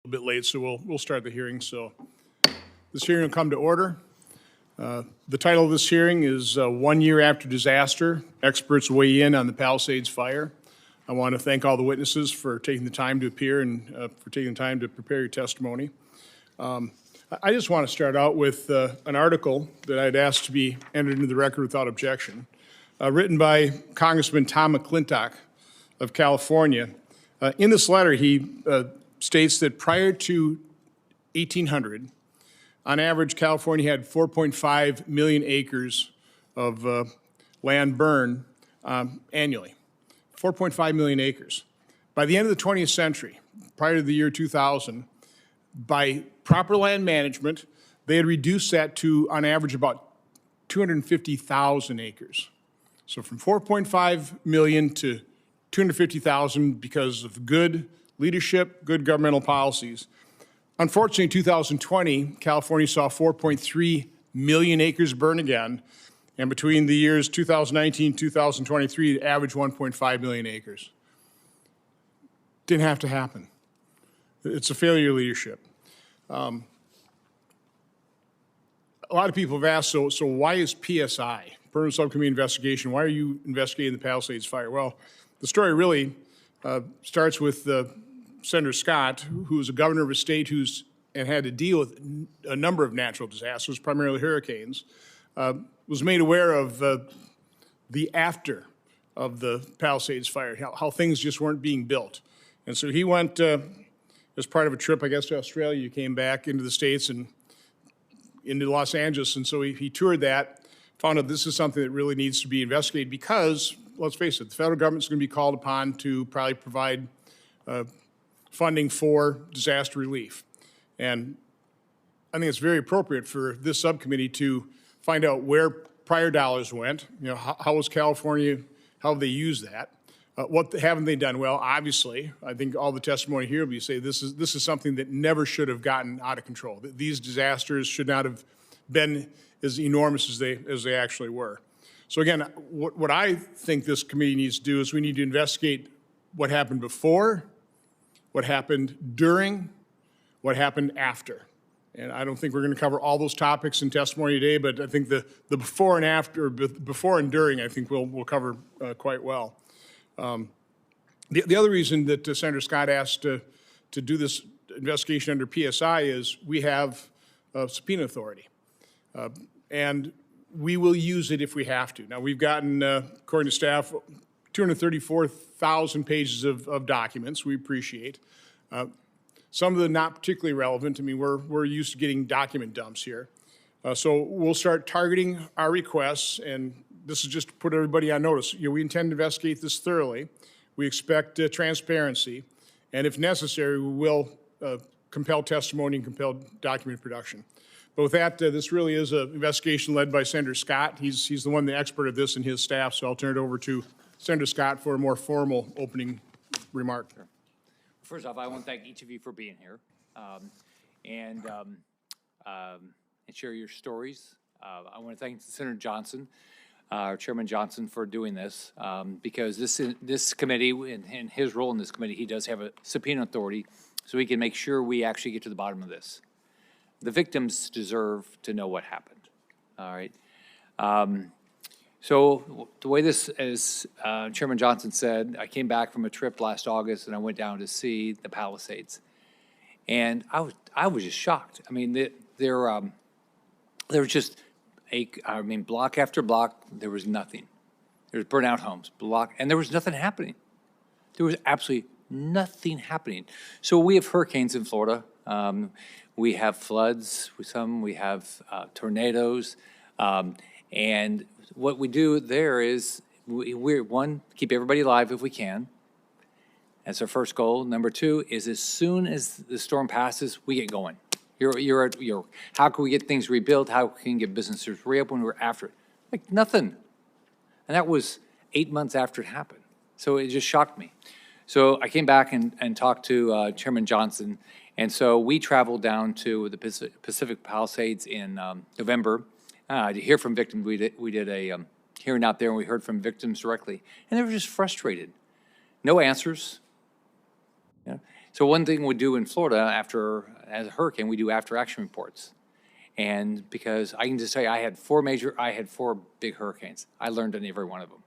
bit late, so we'll start the hearing. So this hearing will come to order. The title of this hearing is 1 year after disaster, experts weigh in on the Palisades fire. I want to thank all the witnesses for taking the time to appear and for taking the time to prepare your testimony. I just want to start out with an article that I'd asked to be entered into the record without objection, written by Congressman Tom McClintock of California. In this letter, he states that prior to 1800, on average, California had 4.5 million acres of land burn annually. 4.5 million acres. By the end of the 20th century, prior to the year 2000, by proper land management, they had reduced that to, on average, about 250,000 acres. So from 4.5 million to 250,000 because of good leadership, good governmental policies. Unfortunately, in 2020, California saw 4.3 million acres burn again, and between the years 2019 and 2023, it averaged 1.5 million acres. Didn't have to happen. It's a failure of leadership. A lot of people have asked, so why is PSI, Permanent Subcommittee Investigation, why are you investigating the Palisades fire? Well, the story really starts with Senator Scott, who was a governor of a state and had to deal with a number of natural disasters, primarily hurricanes, was made aware of the after of the Palisades fire, how things just weren't being built. And so he went, as part of a trip, I guess, to Australia. He came back into the States and into Los Angeles, and so he toured that, found out this is something that really needs to be investigated because, let's face it, the federal government's going to be called upon to probably provide funding for disaster relief. And I think it's very appropriate for this subcommittee to find out where prior dollars went, how was California, how have they used that? What haven't they done? Well, obviously, I think all the testimony here will be say this is something that never should have gotten out of control. These disasters should not have been as enormous as they actually were. So again, what I think this committee needs to do is we need to investigate what happened before, what happened during, what happened after. And I don't think we're going to cover all those topics in testimony today, but I think the before and after, before and during, I think we'll cover quite well. The other reason that Senator Scott asked to do this investigation under PSI is we have subpoena authority. And we will use it if we have to. Now, we've gotten, according to staff, 234,000 pages of documents. We appreciate. Some of them not particularly relevant. I mean, we're used to getting document dumps here. So we'll start targeting our requests, and this is just to put everybody on notice. We intend to investigate this thoroughly. We expect transparency, and if necessary, we will compel testimony and compel document production. But with that, this really is an investigation led by Senator Scott. He's the one, the expert of this, and his staff, so I'll turn it over to Senator Scott for a more formal opening remark. Sure. First off, I want to thank each of you for being here and share your stories. I want to thank Senator Johnson, Chairman Johnson, for doing this because this committee, in his role in this committee, he does have a subpoena authority, so he can make sure we actually get to the bottom of this. The victims deserve to know what happened. All right. So the way this, as Chairman Johnson said, I came back from a trip last August and I went down to see the Palisades, and I was just shocked. I mean, there was just block after block, there was nothing. There was burnout homes, and there was nothing happening. There was absolutely nothing happening. So we have hurricanes in Florida. We have floods, we have tornadoes, and what we do there is we're one, keep everybody alive if we can. That's our first goal. Number two is as soon as the storm passes, we get going. How can we get things rebuilt? How can we get businesses reopened? We're after it. Like nothing. And that was 8 months after it happened. So it just shocked me. So I came back and talked to Chairman Johnson. And so we traveled down to the Pacific Palisades in November to hear from victims. We did a hearing out there, and we heard from victims directly. And they were just frustrated. No answers. So one thing we do in Florida as a hurricane, we do after action reports. And because I can just tell you, I had four big hurricanes. I learned on every one of them.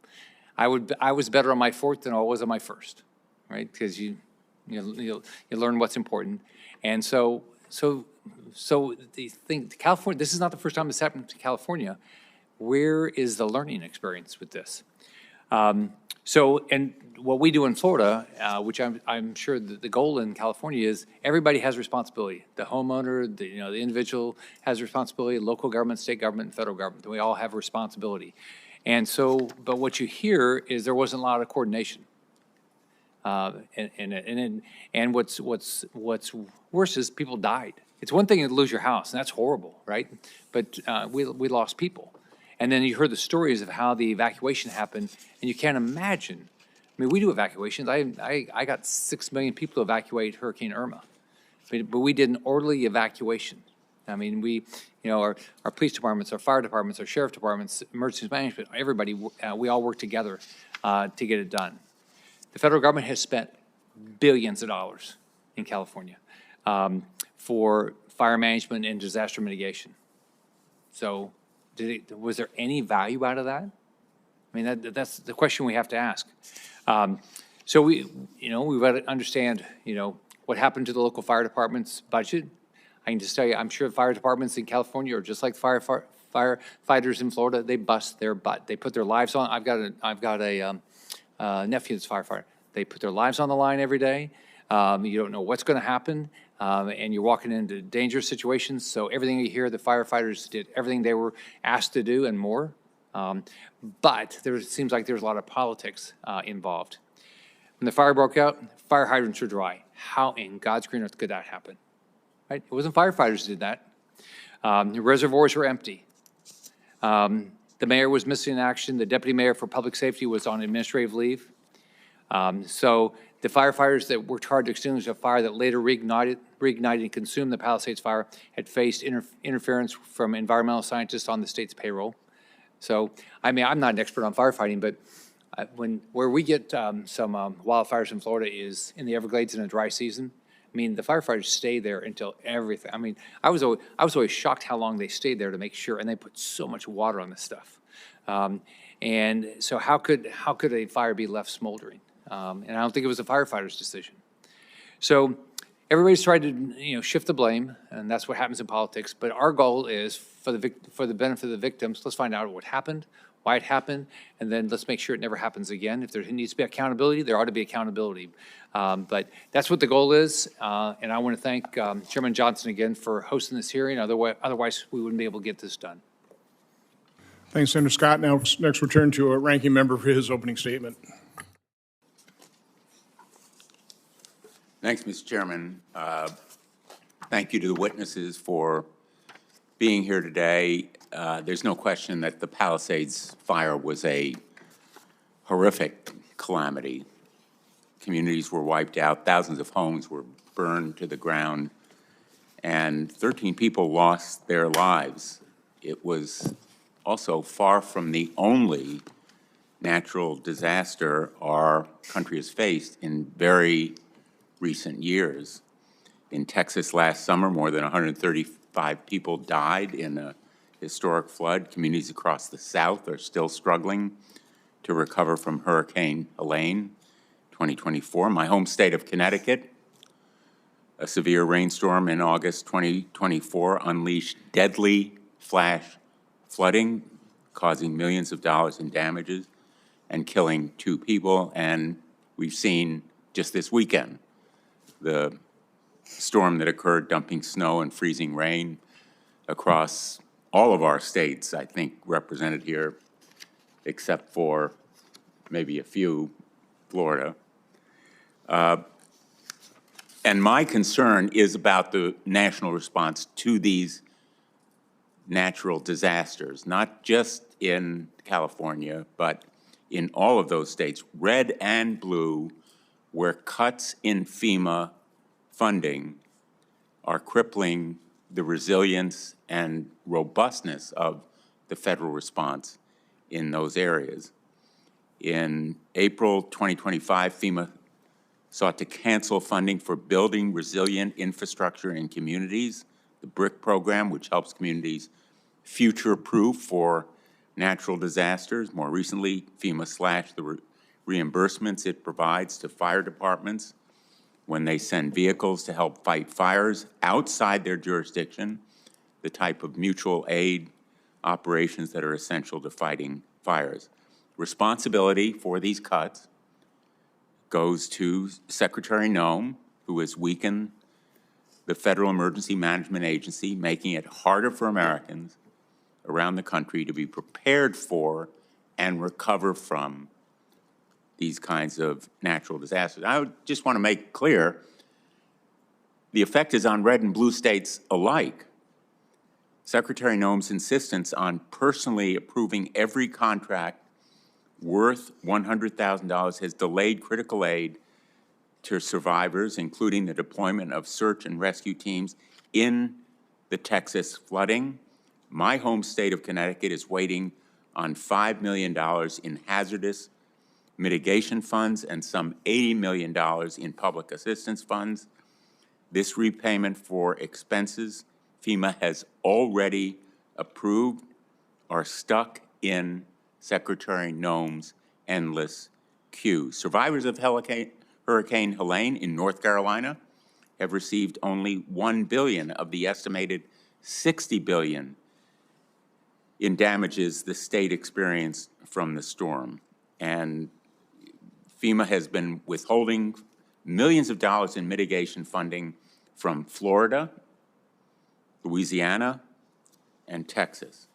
I was better on my fourth than I was on my first, right? Because you learn what's important. And so the thing, California, this is not the first time this happened to California. Where is the learning experience with this? And what we do in Florida, which I'm sure the goal in California is everybody has responsibility. The homeowner, the individual has responsibility, local government, state government, and federal government. We all have responsibility. And so, but what you hear is there wasn't a lot of coordination. And what's worse is people died. It's one thing to lose your house, and that's horrible, right? But we lost people. And then you heard the stories of how the evacuation happened, and you can't imagine. I mean, we do evacuations. I got 6 million people to evacuate Hurricane Irma, but we did an orderly evacuation. I mean, our police departments, our fire departments, our sheriff departments, emergency management, everybody, we all work together to get it done. The federal government has spent billions of dollars in California for fire management and disaster mitigation. So was there any value out of that? I mean, that's the question we have to ask. So we've got to understand, what happened to the local fire department's budget. I can just tell you, I'm sure fire departments in California are just like firefighters in Florida. They bust their butt. They put their lives on. I've got a nephew that's a firefighter. They put their lives on the line every day. You don't know what's going to happen, and you're walking into dangerous situations. So everything you hear, the firefighters did everything they were asked to do and more. But it seems like there's a lot of politics involved. When the fire broke out, fire hydrants were dry. How in God's green earth could that happen? Right? It wasn't firefighters who did that. The reservoirs were empty. The mayor was missing in action. The deputy mayor for public safety was on administrative leave. So the firefighters that worked hard to extinguish a fire that later reignited and consumed the Palisades fire had faced interference from environmental scientists on the state's payroll. So, I mean, I'm not an expert on firefighting, but where we get some wildfires in Florida is in the Everglades in a dry season. I mean, the firefighters stay there until everything. I mean, I was always shocked how long they stayed there to make sure, and they put so much water on this stuff. And so, how could a fire be left smoldering? And I don't think it was a firefighter's decision. So, everybody's tried to shift the blame, and that's what happens in politics. But our goal is for the benefit of the victims. Let's find out what happened, why it happened, and then let's make sure it never happens again. If there needs to be accountability, there ought to be accountability. But that's what the goal is. And I want to thank Chairman Johnson again for hosting this hearing. Otherwise, we wouldn't be able to get this done. Thanks, Senator Scott. Next we'll turn to a ranking member for his opening statement. Thanks, Mr. Chairman. Thank you to the witnesses for being here today. There's no question that the Palisades fire was a horrific calamity. Communities were wiped out, thousands of homes were burned to the ground, and 13 people lost their lives. It was also far from the only natural disaster our country has faced in very recent years. In Texas last summer, more than 135 people died in a historic flood. Communities across the South are still struggling to recover from Hurricane Helene 2024. My home state of Connecticut, a severe rainstorm in August 2024 unleashed deadly flash flooding, causing millions of dollars in damages and killing 2 people. And we've seen just this weekend the storm that occurred, dumping snow and freezing rain across all of our states, I think represented here, except for maybe a few, Florida. And my concern is about the national response to these natural disasters, not just in California, but in all of those states, red and blue, where cuts in FEMA funding are crippling the resilience and robustness of the federal response in those areas. In April 2025, FEMA sought to cancel funding for building resilient infrastructure in communities, the BRIC program, which helps communities future-proof for natural disasters. More recently, FEMA slashed the reimbursements it provides to fire departments when they send vehicles to help fight fires outside their jurisdiction, the type of mutual aid operations that are essential to fighting fires. Responsibility for these cuts goes to Secretary Noem, who has weakened the Federal Emergency Management Agency, making it harder for Americans around the country to be prepared for and recover from these kinds of natural disasters. I just want to make clear, the effect is on red and blue states alike. Secretary Noem's insistence on personally approving every contract worth $100,000 has delayed critical aid to survivors, including the deployment of search and rescue teams in the Texas flooding. My home state of Connecticut is waiting on $5 million in hazardous mitigation funds and some $80 million in public assistance funds. This repayment for expenses FEMA has already approved are stuck in Secretary Noem's endless queue. Survivors of Hurricane Helene in North Carolina have received only $1 billion of the estimated $60 billion in damages the state experienced from the storm. And FEMA has been withholding millions of dollars in mitigation funding from Florida, Louisiana, and Texas.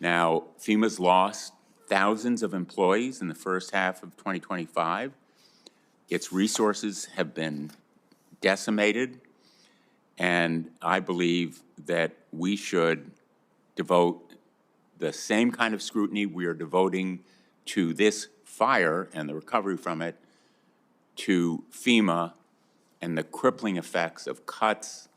Now, FEMA's lost thousands of employees in the first half of 2025. Its resources have been decimated, and I believe that we should devote the same kind of scrutiny we are devoting to this fire and the recovery from it to FEMA and the crippling effects of cuts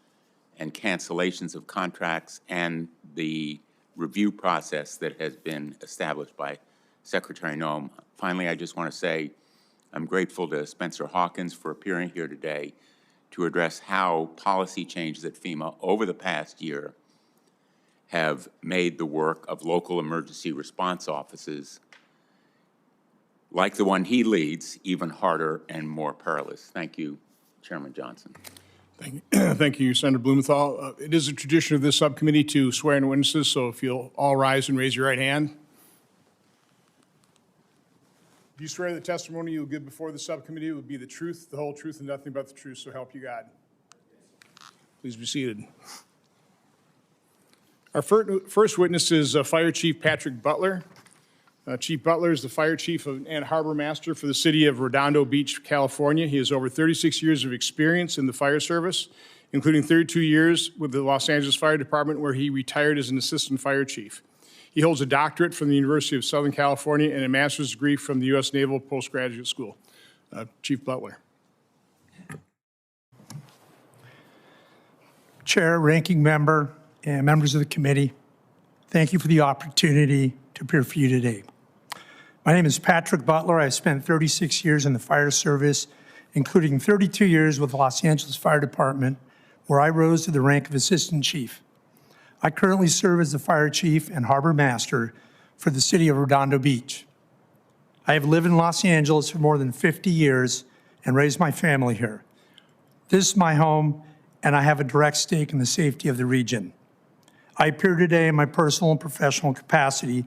and cancellations of contracts and the review process that has been established by Secretary Noem. Finally, I just want to say I'm grateful to Spencer Hawkins for appearing here today to address how policy changes at FEMA over the past year have made the work of local emergency response offices, like the one he leads, even harder and more perilous. Thank you, Chairman Johnson. Thank you, Senator Blumenthal. It is a tradition of this subcommittee to swear in witnesses, so if you'll all rise and raise your right hand. Do you swear the testimony you will give before the subcommittee will be the truth, the whole truth, and nothing but the truth, so help you God? Please be seated. Our first witness is Fire Chief Patrick Butler. Chief Butler is the Fire Chief and Harbor Master for the city of Redondo Beach, California. He has over 36 years of experience in the fire service, including 32 years with the Los Angeles Fire Department, where he retired as an assistant fire chief. He holds a doctorate from the University of Southern California and a master's degree from the U.S. Naval Postgraduate School. Chief Butler. Chair, ranking member, and members of the committee, thank you for the opportunity to appear for you today. My name is Patrick Butler. I spent 36 years in the fire service, including 32 years with the Los Angeles Fire Department, where I rose to the rank of assistant chief. I currently serve as the fire chief and harbor master for the city of Redondo Beach. I have lived in Los Angeles for more than 50 years and raised my family here. This is my home, and I have a direct stake in the safety of the region. I appear today in my personal and professional capacity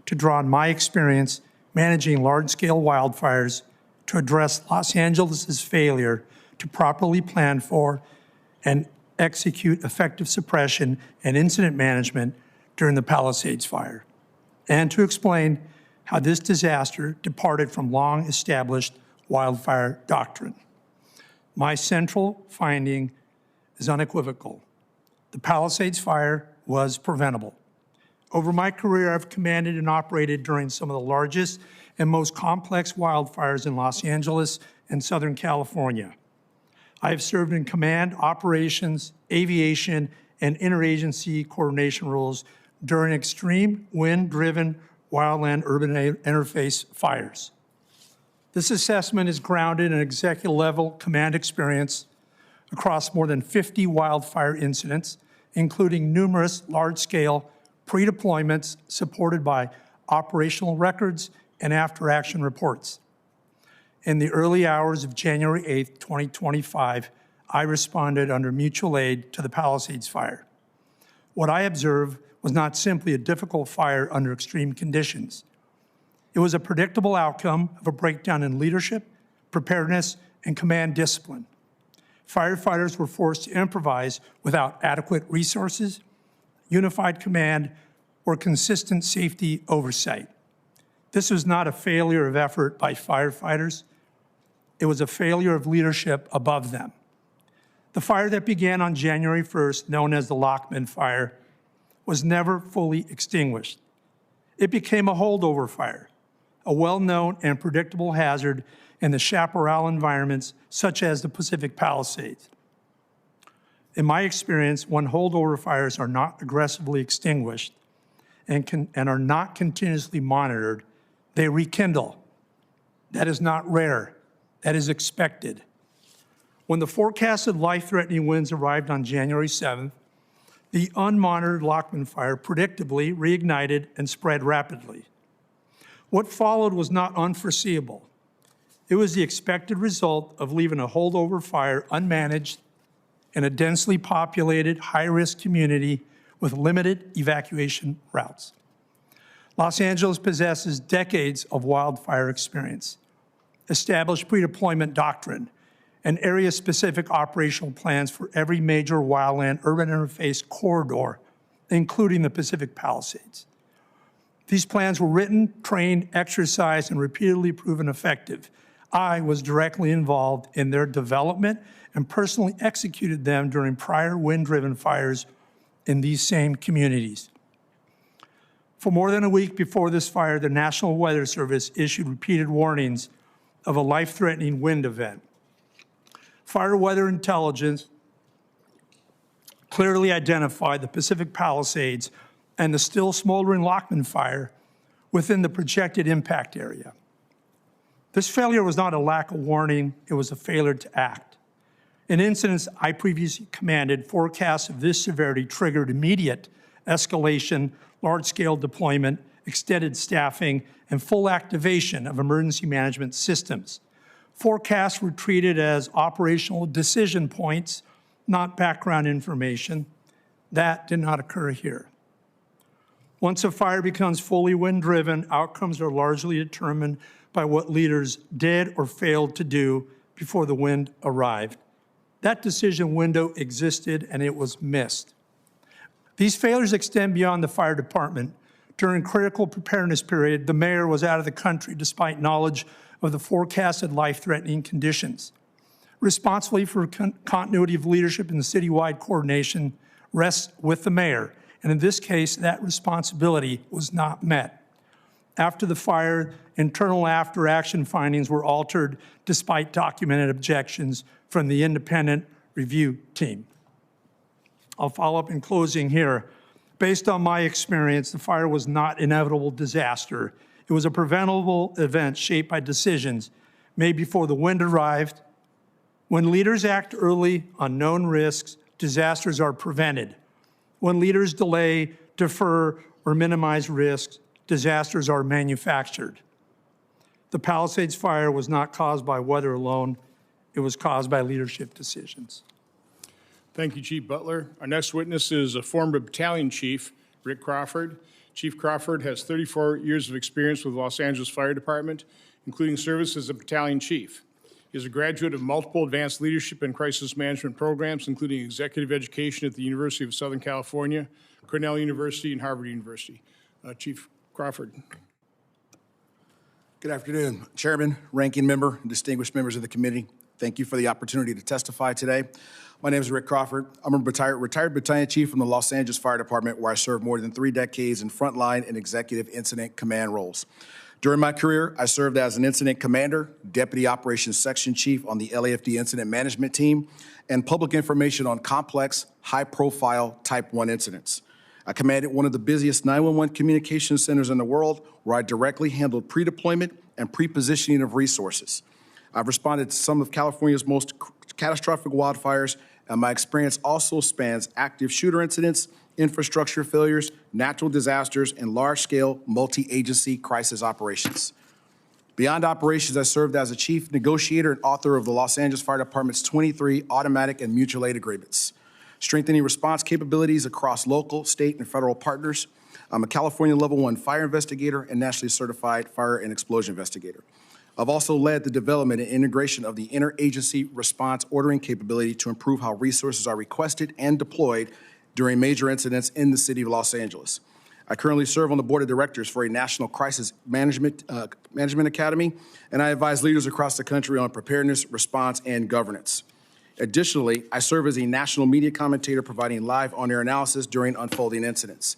to draw on my experience managing large-scale wildfires to address Los Angeles' failure to properly plan for and execute effective suppression and incident management during the Palisades fire, and to explain how this disaster departed from long-established wildfire doctrine. My central finding is unequivocal. The Palisades fire was preventable. Over my career, I've commanded and operated during some of the largest and most complex wildfires in Los Angeles and Southern California. I have served in command, operations, aviation, and interagency coordination roles during extreme wind-driven wildland-urban interface fires. This assessment is grounded in executive-level command experience across more than 50 wildfire incidents, including numerous large-scale pre-deployments supported by operational records and after-action reports. In the early hours of January 8, 2025, I responded under mutual aid to the Palisades fire. What I observed was not simply a difficult fire under extreme conditions. It was a predictable outcome of a breakdown in leadership, preparedness, and command discipline. Firefighters were forced to improvise without adequate resources, unified command, or consistent safety oversight. This was not a failure of effort by firefighters. It was a failure of leadership above them. The fire that began on January 1st, known as the Lockman Fire, was never fully extinguished. It became a holdover fire, a well-known and predictable hazard in the chaparral environments such as the Pacific Palisades. In my experience, when holdover fires are not aggressively extinguished and are not continuously monitored, they rekindle. That is not rare. That is expected. When the forecasted life-threatening winds arrived on January 7th, the unmonitored Lockman Fire predictably reignited and spread rapidly. What followed was not unforeseeable. It was the expected result of leaving a holdover fire unmanaged in a densely populated, high-risk community with limited evacuation routes. Los Angeles possesses decades of wildfire experience, established pre-deployment doctrine, and area-specific operational plans for every major wildland-urban interface corridor, including the Pacific Palisades. These plans were written, trained, exercised, and repeatedly proven effective. I was directly involved in their development and personally executed them during prior wind-driven fires in these same communities. For more than a week before this fire, the National Weather Service issued repeated warnings of a life-threatening wind event. Fire weather intelligence clearly identified the Pacific Palisades and the still smoldering Lockman Fire within the projected impact area. This failure was not a lack of warning, it was a failure to act. In incidents I previously commanded, forecasts of this severity triggered immediate escalation, large-scale deployment, extended staffing, and full activation of emergency management systems. Forecasts were treated as operational decision points, not background information. That did not occur here. Once a fire becomes fully wind-driven, outcomes are largely determined by what leaders did or failed to do before the wind arrived. That decision window existed and it was missed. These failures extend beyond the fire department. During critical preparedness period, the mayor was out of the country despite knowledge of the forecasted life-threatening conditions. Responsibility for continuity of leadership and the citywide coordination rests with the mayor, and in this case, that responsibility was not met. After the fire, internal after-action findings were altered despite documented objections from the independent review team. I'll follow up in closing here. Based on my experience, the fire was not an inevitable disaster. It was a preventable event shaped by decisions made before the wind arrived. When leaders act early on known risks, disasters are prevented. When leaders delay, defer, or minimize risks, disasters are manufactured. The Palisades fire was not caused by weather alone. It was caused by leadership decisions. Thank you, Chief Butler. Our next witness is a former battalion chief, Rick Crawford. Chief Crawford has 34 years of experience with Los Angeles Fire Department, including service as a battalion chief. He is a graduate of multiple advanced leadership and crisis management programs, including executive education at the University of Southern California, Cornell University, and Harvard University. Chief Crawford. Good afternoon, Chairman, Ranking Member, and distinguished members of the committee. Thank you for the opportunity to testify today. My name is Rick Crawford. I'm a retired battalion chief from the Los Angeles Fire Department, where I served more than 3 decades in frontline and executive incident command roles. During my career, I served as an incident commander, deputy operations section chief on the LAFD incident management team, and public information on complex, high-profile Type 1 incidents. I commanded one of the busiest 911 communication centers in the world, where I directly handled pre-deployment and pre-positioning of resources. I've responded to some of California's most catastrophic wildfires, and my experience also spans active shooter incidents, infrastructure failures, natural disasters, and large-scale multi-agency crisis operations. Beyond operations, I served as a chief negotiator and author of the Los Angeles Fire Department's 23 automatic and mutual aid agreements, strengthening response capabilities across local, state, and federal partners. I'm a California Level 1 fire investigator and nationally certified fire and explosion investigator. I've also led the development and integration of the interagency response ordering capability to improve how resources are requested and deployed during major incidents in the city of Los Angeles. I currently serve on the board of directors for a national crisis management academy, and I advise leaders across the country on preparedness, response, and governance. Additionally, I serve as a national media commentator providing live on-air analysis during unfolding incidents.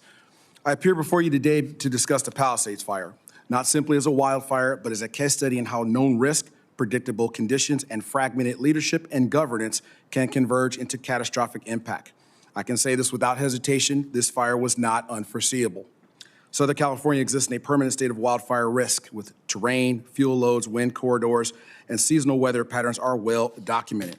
I appear before you today to discuss the Palisades fire, not simply as a wildfire, but as a case study in how known risk, predictable conditions, and fragmented leadership and governance can converge into catastrophic impact. I can say this without hesitation, this fire was not unforeseeable. Southern California exists in a permanent state of wildfire risk with terrain, fuel loads, wind corridors, and seasonal weather patterns are well documented.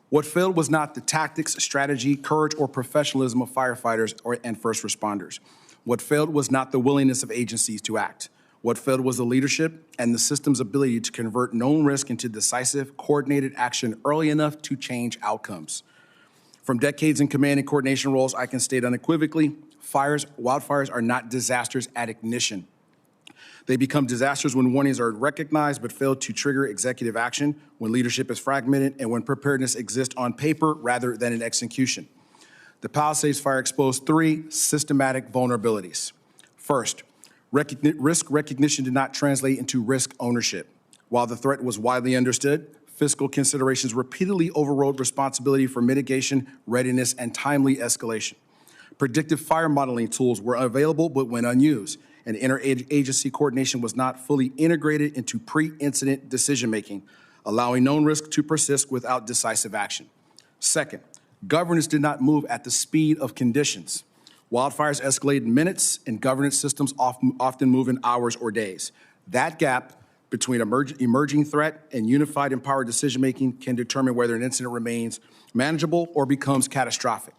What failed was not the tactics, strategy, courage, or professionalism of firefighters and first responders. What failed was not the willingness of agencies to act. What failed was the leadership and the system's ability to convert known risk into decisive, coordinated action early enough to change outcomes. From decades in command and coordination roles, I can state unequivocally, wildfires are not disasters at ignition. They become disasters when warnings are recognized but fail to trigger executive action, when leadership is fragmented, and when preparedness exists on paper rather than in execution. The Palisades fire exposed 3 systematic vulnerabilities. First, risk recognition did not translate into risk ownership. While the threat was widely understood, fiscal considerations repeatedly overrode responsibility for mitigation, readiness, and timely escalation. Predictive fire modeling tools were available but went unused, and interagency coordination was not fully integrated into pre-incident decision-making, allowing known risk to persist without decisive action. Second, governance did not move at the speed of conditions. Wildfires escalate in minutes, and governance systems often move in hours or days. That gap between emerging threat and unified empowered decision-making can determine whether an incident remains manageable or becomes catastrophic.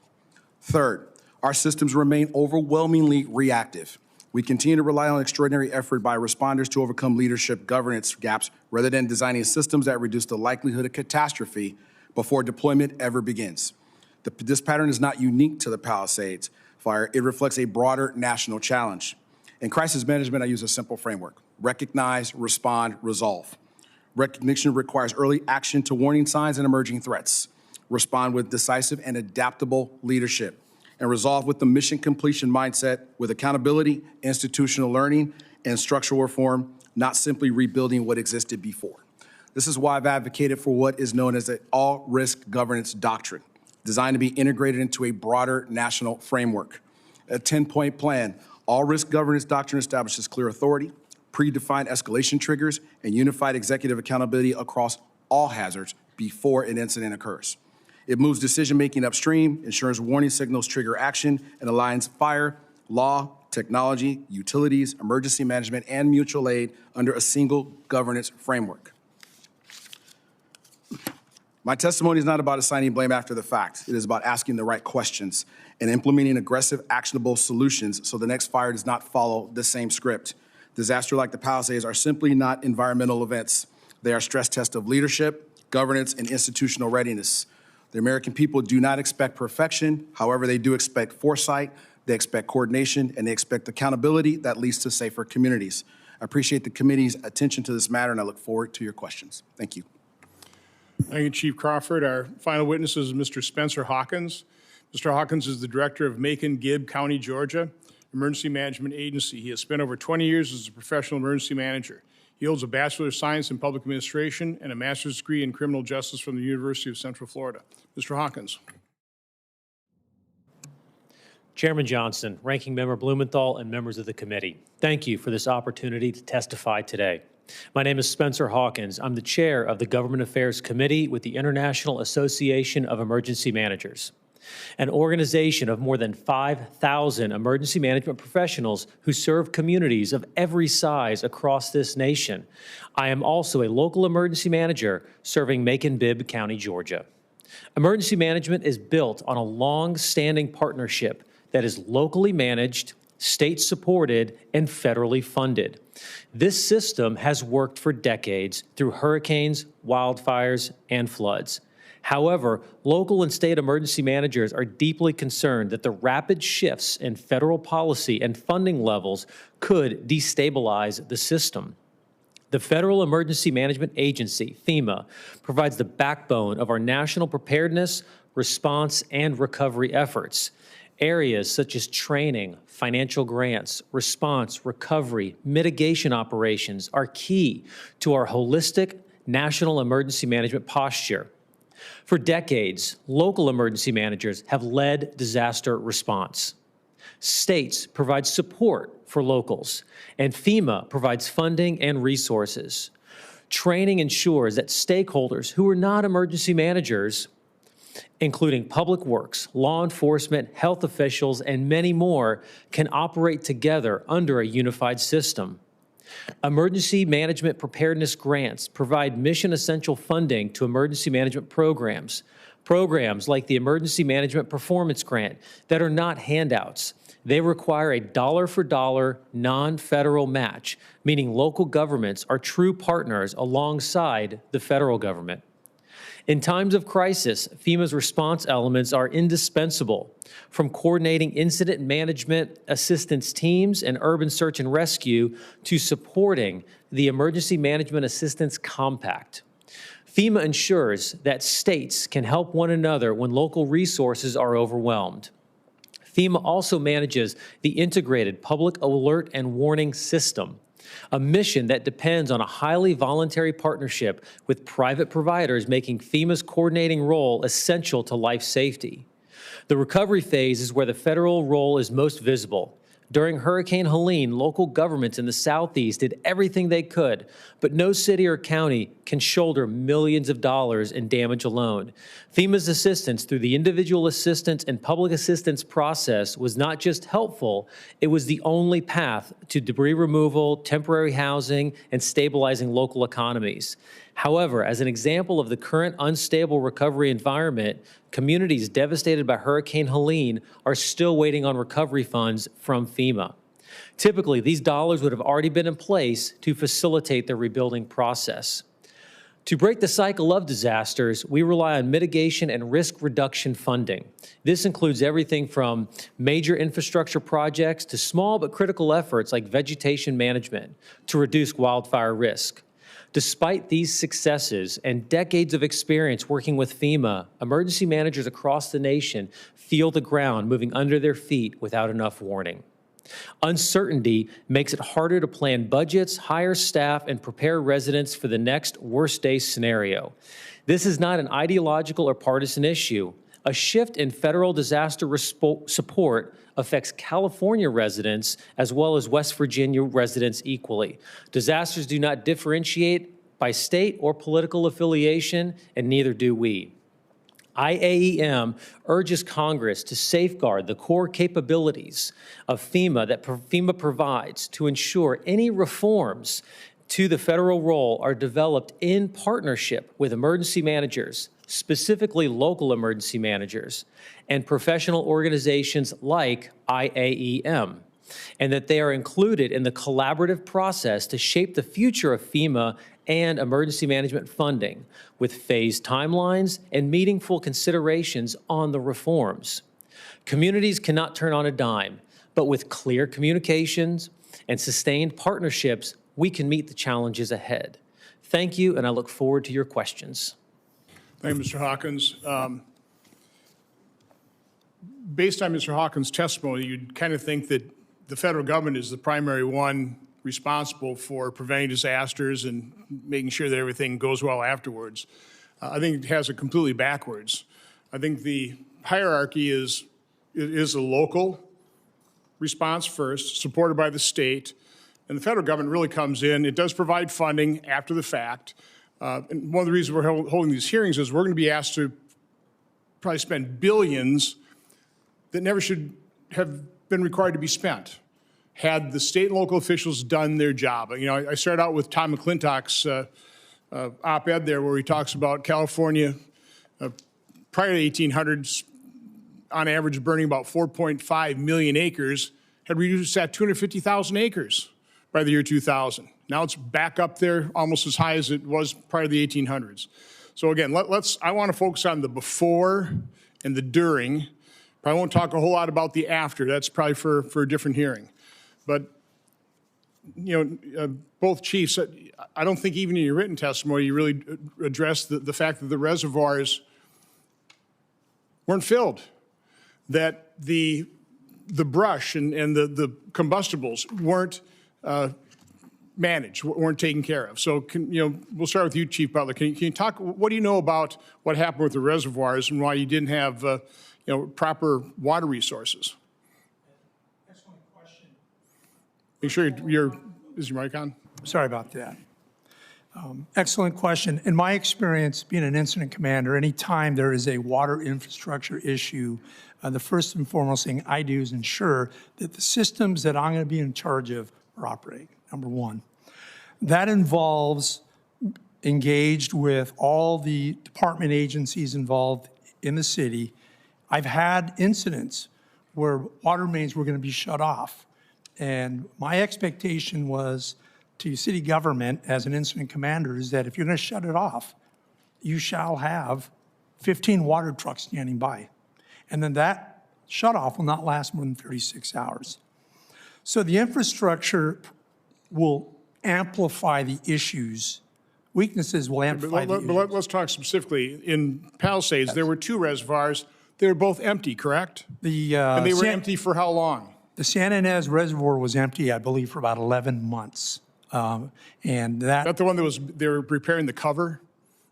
Third, our systems remain overwhelmingly reactive. We continue to rely on extraordinary effort by responders to overcome leadership governance gaps rather than designing systems that reduce the likelihood of catastrophe before deployment ever begins. This pattern is not unique to the Palisades fire. It reflects a broader national challenge. In crisis management, I use a simple framework: recognize, respond, resolve. Recognition requires early action to warning signs and emerging threats. Respond with decisive and adaptable leadership. And resolve with the mission completion mindset, with accountability, institutional learning, and structural reform, not simply rebuilding what existed before. This is why I've advocated for what is known as the all-risk governance doctrine, designed to be integrated into a broader national framework. A 10-point plan, all-risk governance doctrine establishes clear authority, predefined escalation triggers, and unified executive accountability across all hazards before an incident occurs. It moves decision-making upstream, ensures warning signals trigger action, and aligns fire, law, technology, utilities, emergency management, and mutual aid under a single governance framework. My testimony is not about assigning blame after the fact. It is about asking the right questions and implementing aggressive, actionable solutions so the next fire does not follow the same script. Disasters like the Palisades are simply not environmental events. They are stress tests of leadership, governance, and institutional readiness. The American people do not expect perfection. However, they do expect foresight, they expect coordination, and they expect accountability that leads to safer communities. I appreciate the committee's attention to this matter, and I look forward to your questions. Thank you. Thank you, Chief Crawford. Our final witness is Mr. Spencer Hawkins. Mr. Hawkins is the director of Macon-Gibb County, Georgia, Emergency Management Agency. He has spent over 20 years as a professional emergency manager. He holds a Bachelor of Science in Public Administration and a master's degree in Criminal Justice from the University of Central Florida. Mr. Hawkins. Chairman Johnson, Ranking Member Blumenthal, and members of the committee, thank you for this opportunity to testify today. My name is Spencer Hawkins. I'm the chair of the Government Affairs Committee with the International Association of Emergency Managers. an organization of more than 5,000 emergency management professionals who serve communities of every size across this nation. I am also a local emergency manager serving Macon-Bibb County, Georgia. Emergency management is built on a long-standing partnership that is locally managed, state-supported, and federally funded. This system has worked for decades through hurricanes, wildfires, and floods. However, local and state emergency managers are deeply concerned that the rapid shifts in federal policy and funding levels could destabilize the system. The Federal Emergency Management Agency, FEMA, provides the backbone of our national preparedness, response, and recovery efforts. Areas such as training, financial grants, response, recovery, mitigation operations are key to our holistic national emergency management posture. For decades, local emergency managers have led disaster response. States provide support for locals, and FEMA provides funding and resources. Training ensures that stakeholders who are not emergency managers, including public works, law enforcement, health officials, and many more, can operate together under a unified system. Emergency management preparedness grants provide mission-essential funding to emergency management programs. Programs like the Emergency Management Performance Grant that are not handouts. They require a dollar-for-dollar, non-federal match, meaning local governments are true partners alongside the federal government. In times of crisis, FEMA's response elements are indispensable, from coordinating incident management assistance teams and urban search and rescue to supporting the Emergency Management Assistance Compact. FEMA ensures that states can help one another when local resources are overwhelmed. FEMA also manages the Integrated Public Alert and Warning System, a mission that depends on a highly voluntary partnership with private providers, making FEMA's coordinating role essential to life safety. The recovery phase is where the federal role is most visible. During Hurricane Helene, local governments in the Southeast did everything they could, but no city or county can shoulder millions of dollars in damage alone. FEMA's assistance through the individual assistance and public assistance process was not just helpful, it was the only path to debris removal, temporary housing, and stabilizing local economies. However, as an example of the current unstable recovery environment, communities devastated by Hurricane Helene are still waiting on recovery funds from FEMA. Typically, these dollars would have already been in place to facilitate the rebuilding process. To break the cycle of disasters, we rely on mitigation and risk reduction funding. This includes everything from major infrastructure projects to small but critical efforts like vegetation management to reduce wildfire risk. Despite these successes and decades of experience working with FEMA, emergency managers across the nation feel the ground moving under their feet without enough warning. Uncertainty makes it harder to plan budgets, hire staff, and prepare residents for the next worst-case scenario. This is not an ideological or partisan issue. A shift in federal disaster support affects California residents as well as West Virginia residents equally. Disasters do not differentiate by state or political affiliation, and neither do we. IAEM urges Congress to safeguard the core capabilities of FEMA that FEMA provides to ensure any reforms to the federal role are developed in partnership with emergency managers, specifically local emergency managers, and professional organizations like IAEM, and that they are included in the collaborative process to shape the future of FEMA and emergency management funding, with phased timelines and meaningful considerations on the reforms. Communities cannot turn on a dime, but with clear communications and sustained partnerships, we can meet the challenges ahead. Thank you, and I look forward to your questions. Thank you, Mr. Hawkins. Based on Mr. Hawkins' testimony, you'd kind of think that the federal government is the primary one responsible for preventing disasters and making sure that everything goes well afterwards. I think it has it completely backwards. I think the hierarchy is a local response first, supported by the state, and the federal government really comes in. It does provide funding after the fact. And one of the reasons we're holding these hearings is we're going to be asked to probably spent billions that never should have been required to be spent, had the state and local officials done their job. You know, I started out with Tom McClintock's op-ed there where he talks about California prior to the 1800s, on average burning about 4.5 million acres, had reduced that 250,000 acres by the year 2000. Now it's back up there almost as high as it was prior to the 1800s. So again, I want to focus on the before and the during. Probably won't talk a whole lot about the after. That's probably for a different hearing. But, you know, both chiefs, I don't think even in your written testimony you really addressed the fact that the reservoirs weren't filled, that the brush and the combustibles weren't managed, weren't taken care of. So, we'll start with you, Chief Butler. Can you talk, what do you know about what happened with the reservoirs and why you didn't have, proper water resources? Excellent question. Make sure is your mic on? Sorry about that. Excellent question. In my experience, being an incident commander, anytime there is a water infrastructure issue, the first and foremost thing I do is ensure that the systems that I'm going to be in charge of are operating, number one. That involves engaged with all the department agencies involved in the city. I've had incidents where water mains were going to be shut off. And my expectation was to city government as an incident commander is that if you're going to shut it off, you shall have 15 water trucks standing by. And then that shut off will not last more than 36 hours. So the infrastructure will amplify the issues. Weaknesses will amplify the issues. But let's talk specifically. In Palisades, yes, there were two reservoirs. They were both empty, correct? And they were empty for how long? The San Ynez Reservoir was empty, I believe, for about 11 months. And that the one that they were repairing the cover?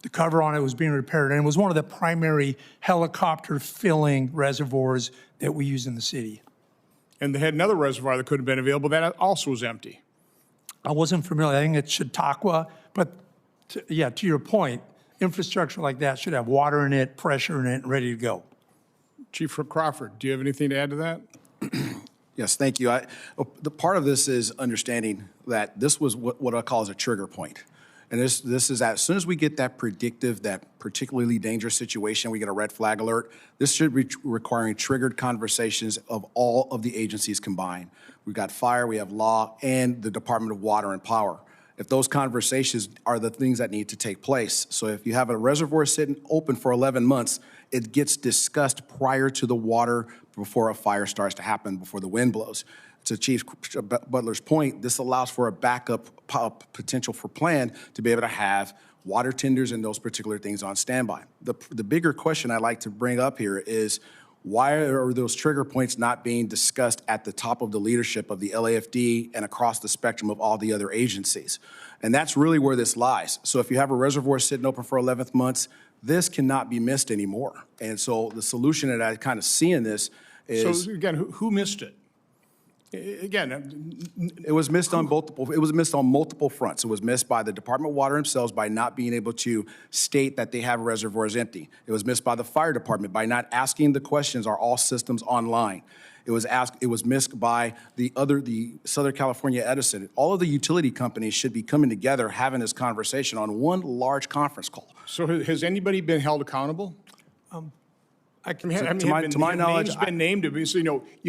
The cover on it was being repaired, and it was one of the primary helicopter filling reservoirs that we use in the city. And they had another reservoir that could have been available that also was empty. I wasn't familiar. I think it's Chautauqua, but to your point, infrastructure like that should have water in it, pressure in it, and ready to go. Chief Crawford, do you have anything to add to that? Yes, thank you. The part of this is understanding that this was what I call as a trigger point. And this is as soon as we get that predictive, that particularly dangerous situation, we get a red flag alert, this should be requiring triggered conversations of all of the agencies combined. We've got fire, we have law, and the Department of Water and Power. If those conversations are the things that need to take place. So if you have a reservoir sitting open for 11 months, it gets discussed prior to the water before a fire starts to happen, before the wind blows. To Chief Butler's point, this allows for a backup potential for plan to be able to have water tenders and those particular things on standby. The bigger question I'd like to bring up here is why are those trigger points not being discussed at the top of the leadership of the LAFD and across the spectrum of all the other agencies? And that's really where this lies. So if you have a reservoir sitting open for 11 months, this cannot be missed anymore. And so the solution that I kind of see in this is— So again, who missed it? Again, it was missed on multiple fronts. It was missed by the Department of Water themselves by not being able to state that they have reservoirs empty. It was missed by the fire department by not asking the questions, are all systems online? It was missed by the Southern California Edison. All of the utility companies should be coming together, having this conversation on one large conference call. So has anybody been held accountable? To my knowledge, names been named. It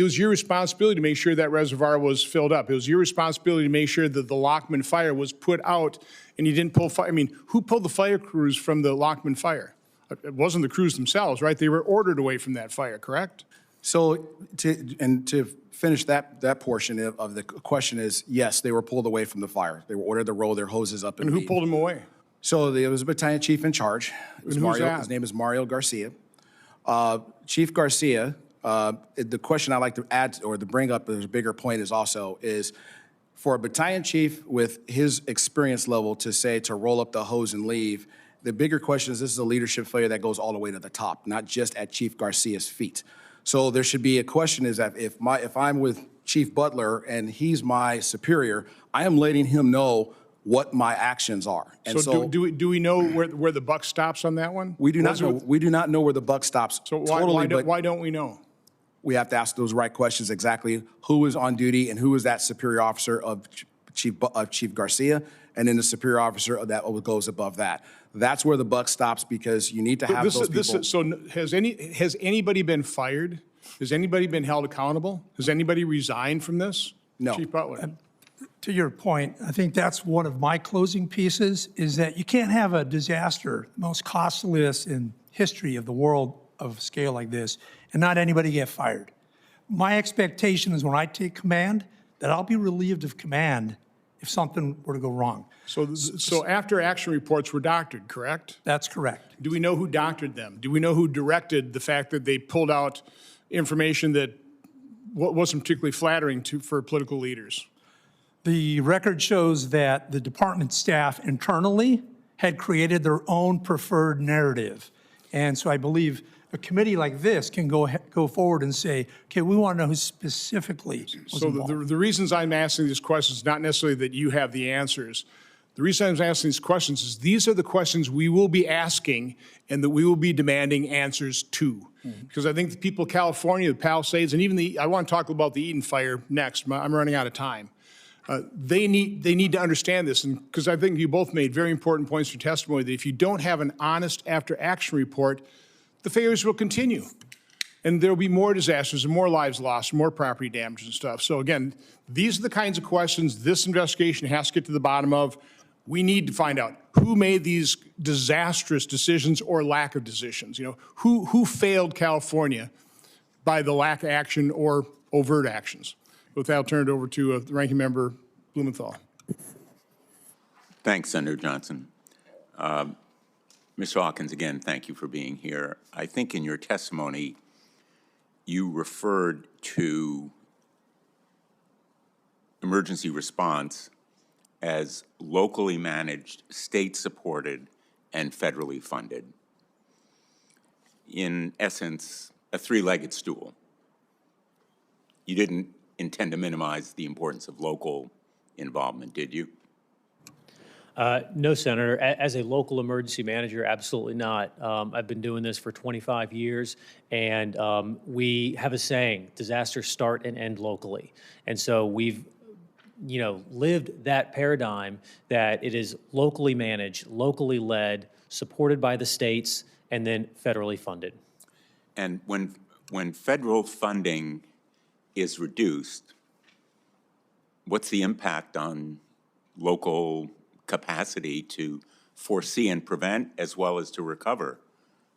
was your responsibility to make sure that reservoir was filled up. It was your responsibility to make sure that the Lockman fire was put out, and you didn't pull fire. I mean, who pulled the fire crews from the Lockman fire? It wasn't the crews themselves, right? They were ordered away from that fire, correct? So to finish that portion of the question is, yes, they were pulled away from the fire. They were ordered to roll their hoses up. And who pulled them away? So there was a battalion chief in charge. Who's that? His name is Mario Garcia. Chief Garcia, the question I'd like to add or to bring up as a bigger point is for a battalion chief with his experience level to say to roll up the hose and leave, the bigger question is this is a leadership failure that goes all the way to the top, not just at Chief Garcia's feet. So there should be a question is that if I'm with Chief Butler and he's my superior, I am letting him know what my actions are. And So do we know where the buck stops on that one? we do not know. We do not know where the buck stops So totally, but why don't we know? we have to ask those right questions exactly. Who is on duty and who is that superior officer of Chief Garcia, and then the superior officer of that goes above that. That's where the buck stops, because you need to have those people. So has anybody been fired? Has anybody been held accountable? Has anybody resigned from this? No. Chief Butler? To your point, I think that's one of my closing pieces, is that you can't have a disaster, the most costliest in history of the world of scale like this, and not anybody get fired. My expectation is when I take command, that I'll be relieved of command if something were to go wrong. So after action reports were doctored, correct? That's correct. Do we know who doctored them? Do we know who directed the fact that they pulled out information that wasn't particularly flattering for political leaders? The record shows that the department staff internally had created their own preferred narrative. And so I believe a committee like this can go forward and say, okay, we want to know who specifically was So involved. the reasons I'm asking these questions, not necessarily that you have the answers. The reason I'm asking these questions is these are the questions we will be asking and that we will be demanding answers to. Because I think the people of California, the Palisades, and even I want to talk about the Eden fire next. I'm running out of time. They need to understand this, and because I think you both made very important points for testimony that if you don't have an honest after-action report, the failures will continue. And there will be more disasters and more lives lost, more property damage and stuff. So again, these are the kinds of questions this investigation has to get to the bottom of. We need to find out who made these disastrous decisions or lack of decisions. You know, who failed California by the lack of action or overt actions. With that, I'll turn it over to the Ranking Member Blumenthal. Thanks, Senator Johnson. Mr. Hawkins, again, thank you for being here. I think in your testimony, you referred to emergency response as locally managed, state-supported, and federally funded. In essence, a three-legged stool. You didn't intend to minimize the importance of local involvement, did you? No, Senator. As a local emergency manager, absolutely not. I've been doing this for 25 years, and we have a saying, disasters start and end locally. And so we've lived that paradigm that it is locally managed, locally led, supported by the states, and then federally funded. And when federal funding is reduced, what's the impact on local capacity to foresee and prevent, as well as to recover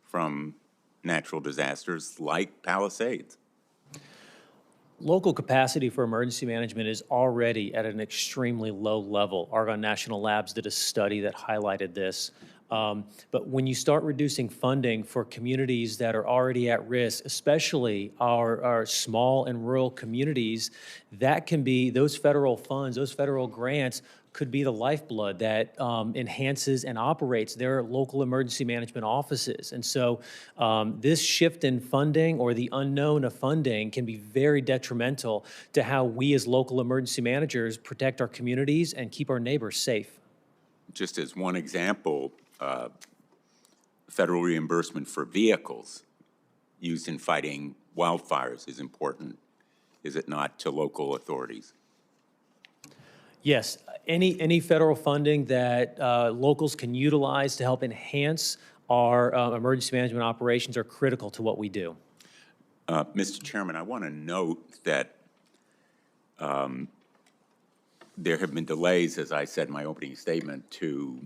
from natural disasters like Palisades? Local capacity for emergency management is already at an extremely low level. Argonne National Labs did a study that highlighted this. But when you start reducing funding for communities that are already at risk, especially our small and rural communities, that can be, those federal funds, those federal grants could be the lifeblood that enhances and operates their local emergency management offices. And so this shift in funding or the unknown of funding can be very detrimental to how we as local emergency managers protect our communities and keep our neighbors safe. Just as one example, federal reimbursement for vehicles used in fighting wildfires is important, is it not, to local authorities? Yes, any federal funding that locals can utilize to help enhance our emergency management operations are critical to what we do. Mr. Chairman, I want to note that there have been delays, as I said in my opening statement, to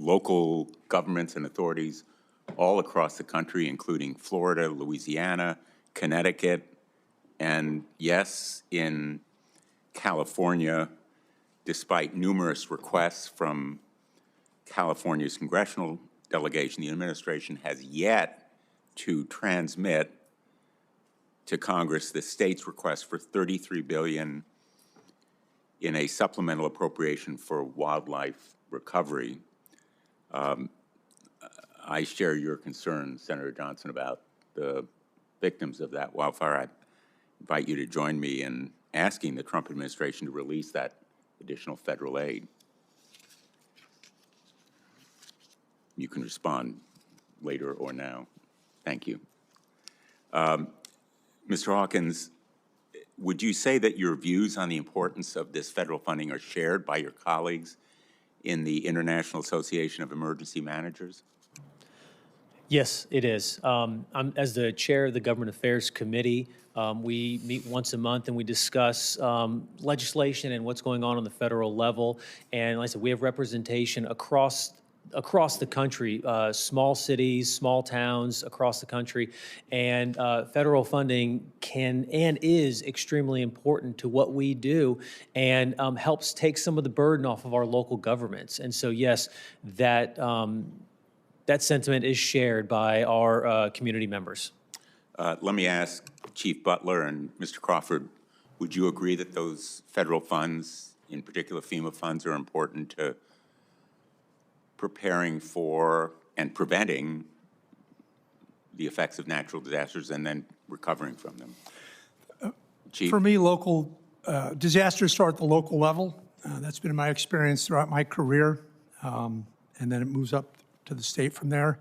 local governments and authorities all across the country, including Florida, Louisiana, Connecticut, and yes, in California, despite numerous requests from California's congressional delegation, the administration has yet to transmit to Congress the state's request for $33 billion in a supplemental appropriation for wildlife recovery. I share your concern, Senator Johnson, about the victims of that wildfire. I invite you to join me in asking the Trump administration to release that additional federal aid. You can respond later or now. Thank you. Mr. Hawkins, would you say that your views on the importance of this federal funding are shared by your colleagues in the International Association of Emergency Managers? Yes, it is. As the chair of the Government Affairs Committee, we meet once a month and we discuss legislation and what's going on the federal level. And like I said, we have representation across the country, small cities, small towns across the country, and federal funding can and is extremely important to what we do and helps take some of the burden off of our local governments. And so, yes, that sentiment is shared by our community members. Let me ask Chief Butler and Mr. Crawford, would you agree that those federal funds, in particular FEMA funds, are important to preparing for and preventing the effects of natural disasters and then recovering from them? Chief? For me, local disasters start at the local level. That's been my experience throughout my career, and then it moves up to the state from there.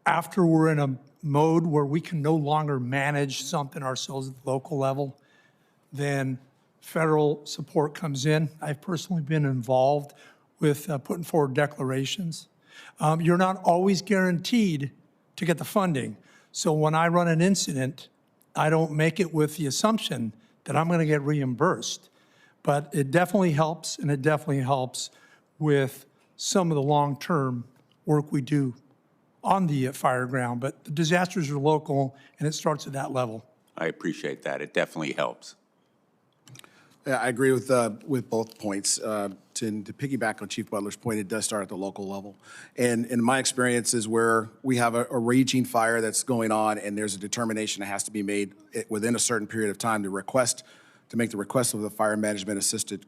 After we're in a mode where we can no longer manage something ourselves at the local level, then federal support comes in. I've personally been involved with putting forward declarations. You're not always guaranteed to get the funding. So when I run an incident, I don't make it with the assumption that I'm going to get reimbursed. But it definitely helps, and it definitely helps with some of the long-term work we do on the fire ground. But the disasters are local, and it starts at that level. I appreciate that. It definitely helps. Yeah, I agree with both points. To piggyback on Chief Butler's point, it does start at the local level. And in my experience is where we have a raging fire that's going on and there's a determination that has to be made within a certain period of time to make the request of the fire management assisted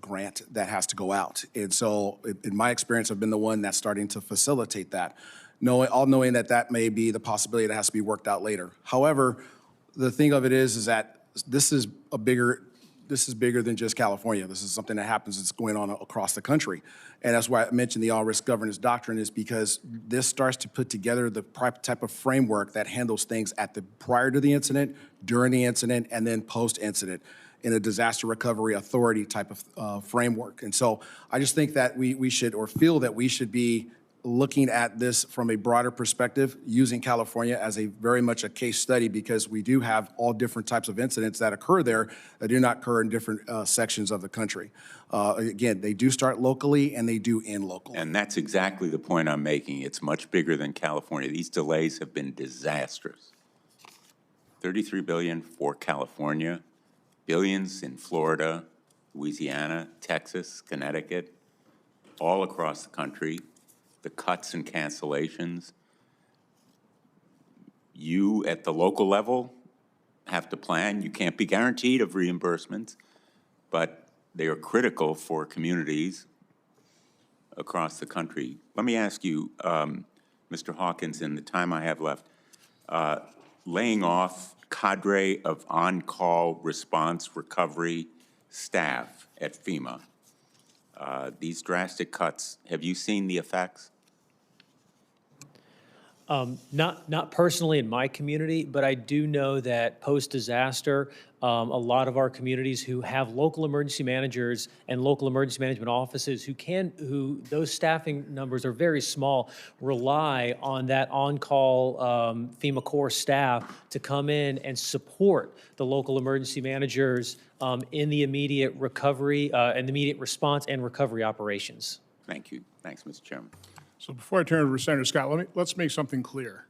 grant that has to go out. And so in my experience, I've been the one that's starting to facilitate that, knowing that may be the possibility that has to be worked out later. However, the thing of it is that this is bigger than just California. This is something that happens that's going on across the country. And that's why I mentioned the all-risk governance doctrine, is because this starts to put together the type of framework that handles things prior to the incident, during the incident, and then post-incident in a disaster recovery authority type of framework. And so I just think that we should, or feel that we should be looking at this from a broader perspective, using California as a very much a case study, because we do have all different types of incidents that occur there that do not occur in different sections of the country. Again, they do start locally and they do end locally. And that's exactly the point I'm making. It's much bigger than California. These delays have been disastrous. $33 billion for California, billions in Florida, Louisiana, Texas, Connecticut, all across the country. The cuts and cancellations. You at the local level have to plan. You can't be guaranteed of reimbursements, but they are critical for communities across the country. Let me ask you, Mr. Hawkins, in the time I have left, laying off cadre of on-call response recovery staff at FEMA. These drastic cuts, have you seen the effects? Not personally in my community, but I do know that post-disaster, a lot of our communities who have local emergency managers and local emergency management offices who those staffing numbers are very small, rely on that on-call FEMA Corps staff to come in and support the local emergency managers in the immediate recovery and immediate response and recovery operations. Thank you. Thanks, Mr. Chairman. So before I turn it over to Senator Scott, let's make something clear.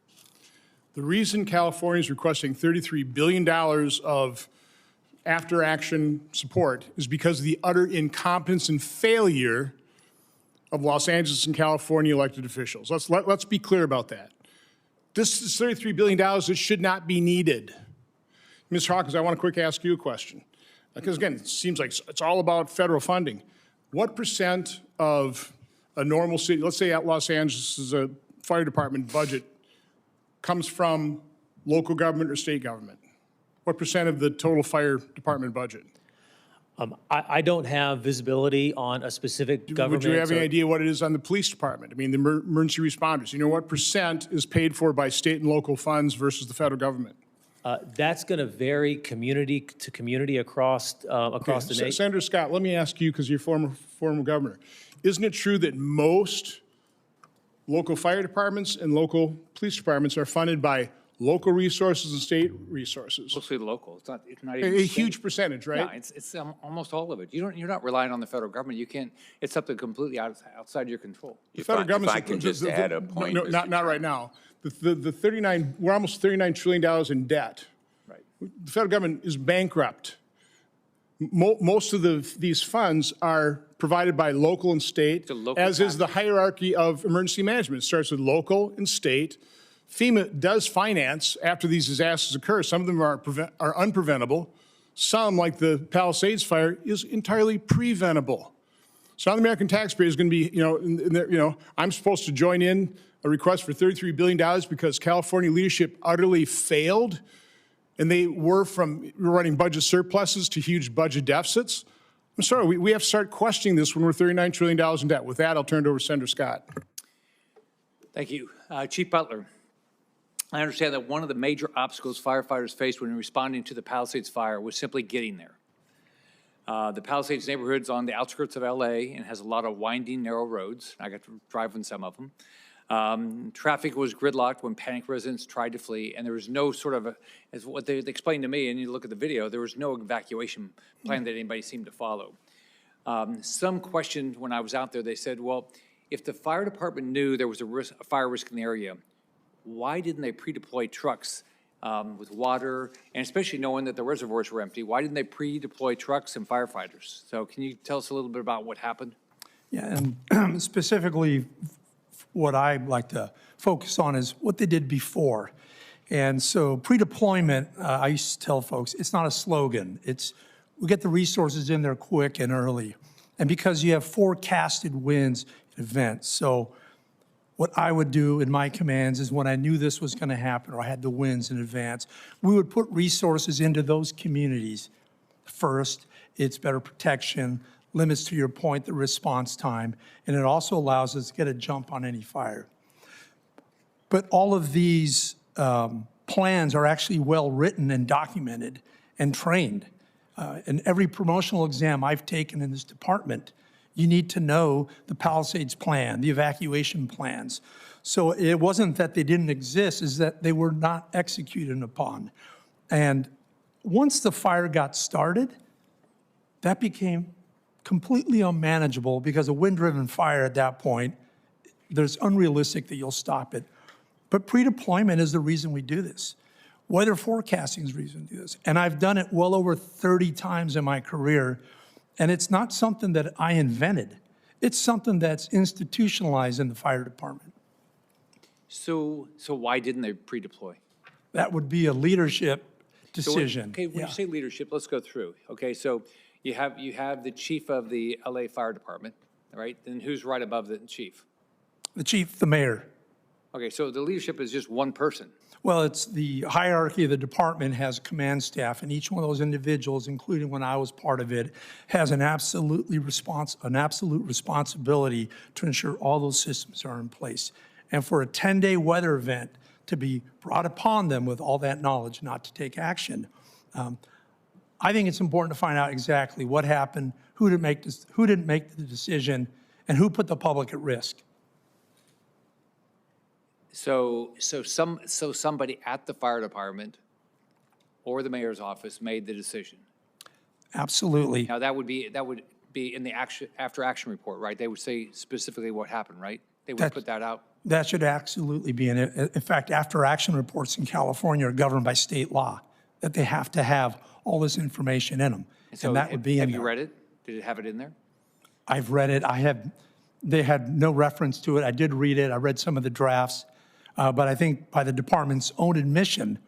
The reason California is requesting $33 billion of after-action support is because of the utter incompetence and failure of Los Angeles and California elected officials. Let's be clear about that. This is $33 billion that should not be needed. Mr. Hawkins, I want to quick ask you a question. Because again, it seems like it's all about federal funding. What percent of a normal city, let's say at Los Angeles' fire department budget, comes from local government or state government? What percent of the total fire department budget? I don't have visibility on a specific government. Would you have any or- idea what it is on the police department? I mean, the emergency responders, you know, what percent is paid for by state and local funds versus the federal government? That's going to vary community to community across the nation. Senator Scott, let me ask you, because you're former governor. Isn't it true that most local fire departments and local police departments are funded by local resources and state resources? Mostly local. It's not even A state. huge percentage, right? Yeah, it's almost all of it. You're not relying on the federal government. You can't, it's something completely outside your control. The federal If government's- I can just add a point. No, Mr. not right now. The 39, we're almost $39 trillion in debt. Right. The federal government is bankrupt. Most of these funds are provided by local and state, To local as is the hierarchy of emergency management. It starts with local and state. FEMA does finance after these disasters occur. Some of them are unpreventable. Some, like the Palisades fire, is entirely preventable. So now the American taxpayer is going to be, I'm supposed to join in a request for $33 billion because California leadership utterly failed, and they were running budget surpluses to huge budget deficits. I'm sorry, we have to start questioning this when we're $39 trillion in debt. With that, I'll turn it over to Senator Scott. Thank you. Chief Butler, I understand that one of the major obstacles firefighters faced when responding to the Palisades fire was simply getting there. The Palisades neighborhood's on the outskirts of LA and has a lot of winding, narrow roads. I got to drive on some of them. Traffic was gridlocked when panicked residents tried to flee, and there was no sort of, as what they explained to me, and you look at the video, there was no evacuation plan that anybody seemed to follow. Some questioned when I was out there, they said, well, if the fire department knew there was a fire risk in the area, why didn't they pre-deploy trucks with water, and especially knowing that the reservoirs were empty, why didn't they pre-deploy trucks and firefighters? So can you tell us a little bit about what happened? Yeah, and specifically, what I'd like to focus on is what they did before. And so pre-deployment, I used to tell folks, it's not a slogan. It's we get the resources in there quick and early. And because you have forecasted winds in advance. So what I would do in my commands is when I knew this was going to happen or I had the winds in advance, we would put resources into those communities. First, it's better protection, limits, to your point, the response time, and it also allows us to get a jump on any fire. But all of these plans are actually well-written and documented and trained. In every promotional exam I've taken in this department, you need to know the Palisades plan, the evacuation plans. So it wasn't that they didn't exist, it's that they were not executed upon. And once the fire got started, that became completely unmanageable because a wind-driven fire at that point, there's unrealistic that you'll stop it. But pre-deployment is the reason we do this. Weather forecasting is the reason we do this. And I've done it well over 30 times in my career, and it's not something that I invented. It's something that's institutionalized in the fire department. So why didn't they pre-deploy? That would be a leadership decision. Okay, when Yeah. you say leadership, let's go through. Okay, so you have the chief of the LA Fire Department, right? Then who's right above the chief? The chief, the mayor. Okay, so the leadership is just one person. Well, it's the hierarchy of the department has command staff, and each one of those individuals, including when I was part of it, has an absolute responsibility to ensure all those systems are in place. And for a 10-day weather event to be brought upon them with all that knowledge not to take action, I think it's important to find out exactly what happened, who didn't make the decision, and who put the public at risk. So somebody at the fire department or the mayor's office made the decision. Absolutely. Now that would be in the after action report, right? They would say specifically what happened, right? They would put that out. That should absolutely be in it. In fact, after action reports in California are governed by state law, that they have to have all this information in them. So And that would be in have there. you read it? Did it have it in there? I've read it. They had no reference to it. I did read it. I read some of the drafts. But I think by the department's own admission,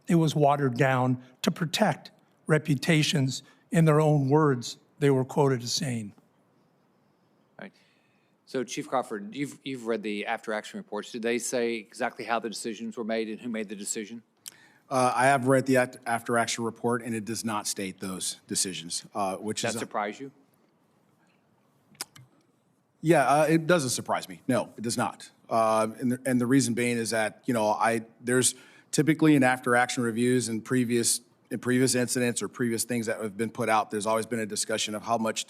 it was watered down to protect reputations. In their own words, they were quoted as saying. Right. So Chief Crawford, you've read the after action reports. Did they say exactly how the decisions were made and who made the decision? I have read the after-action report, and it does not state those decisions, which Does is... that surprise you? Yeah, it doesn't surprise me. No, it does not. And the reason being is that, there's typically in after-action reviews and previous incidents or previous things that have been put out, there's always been a discussion of how much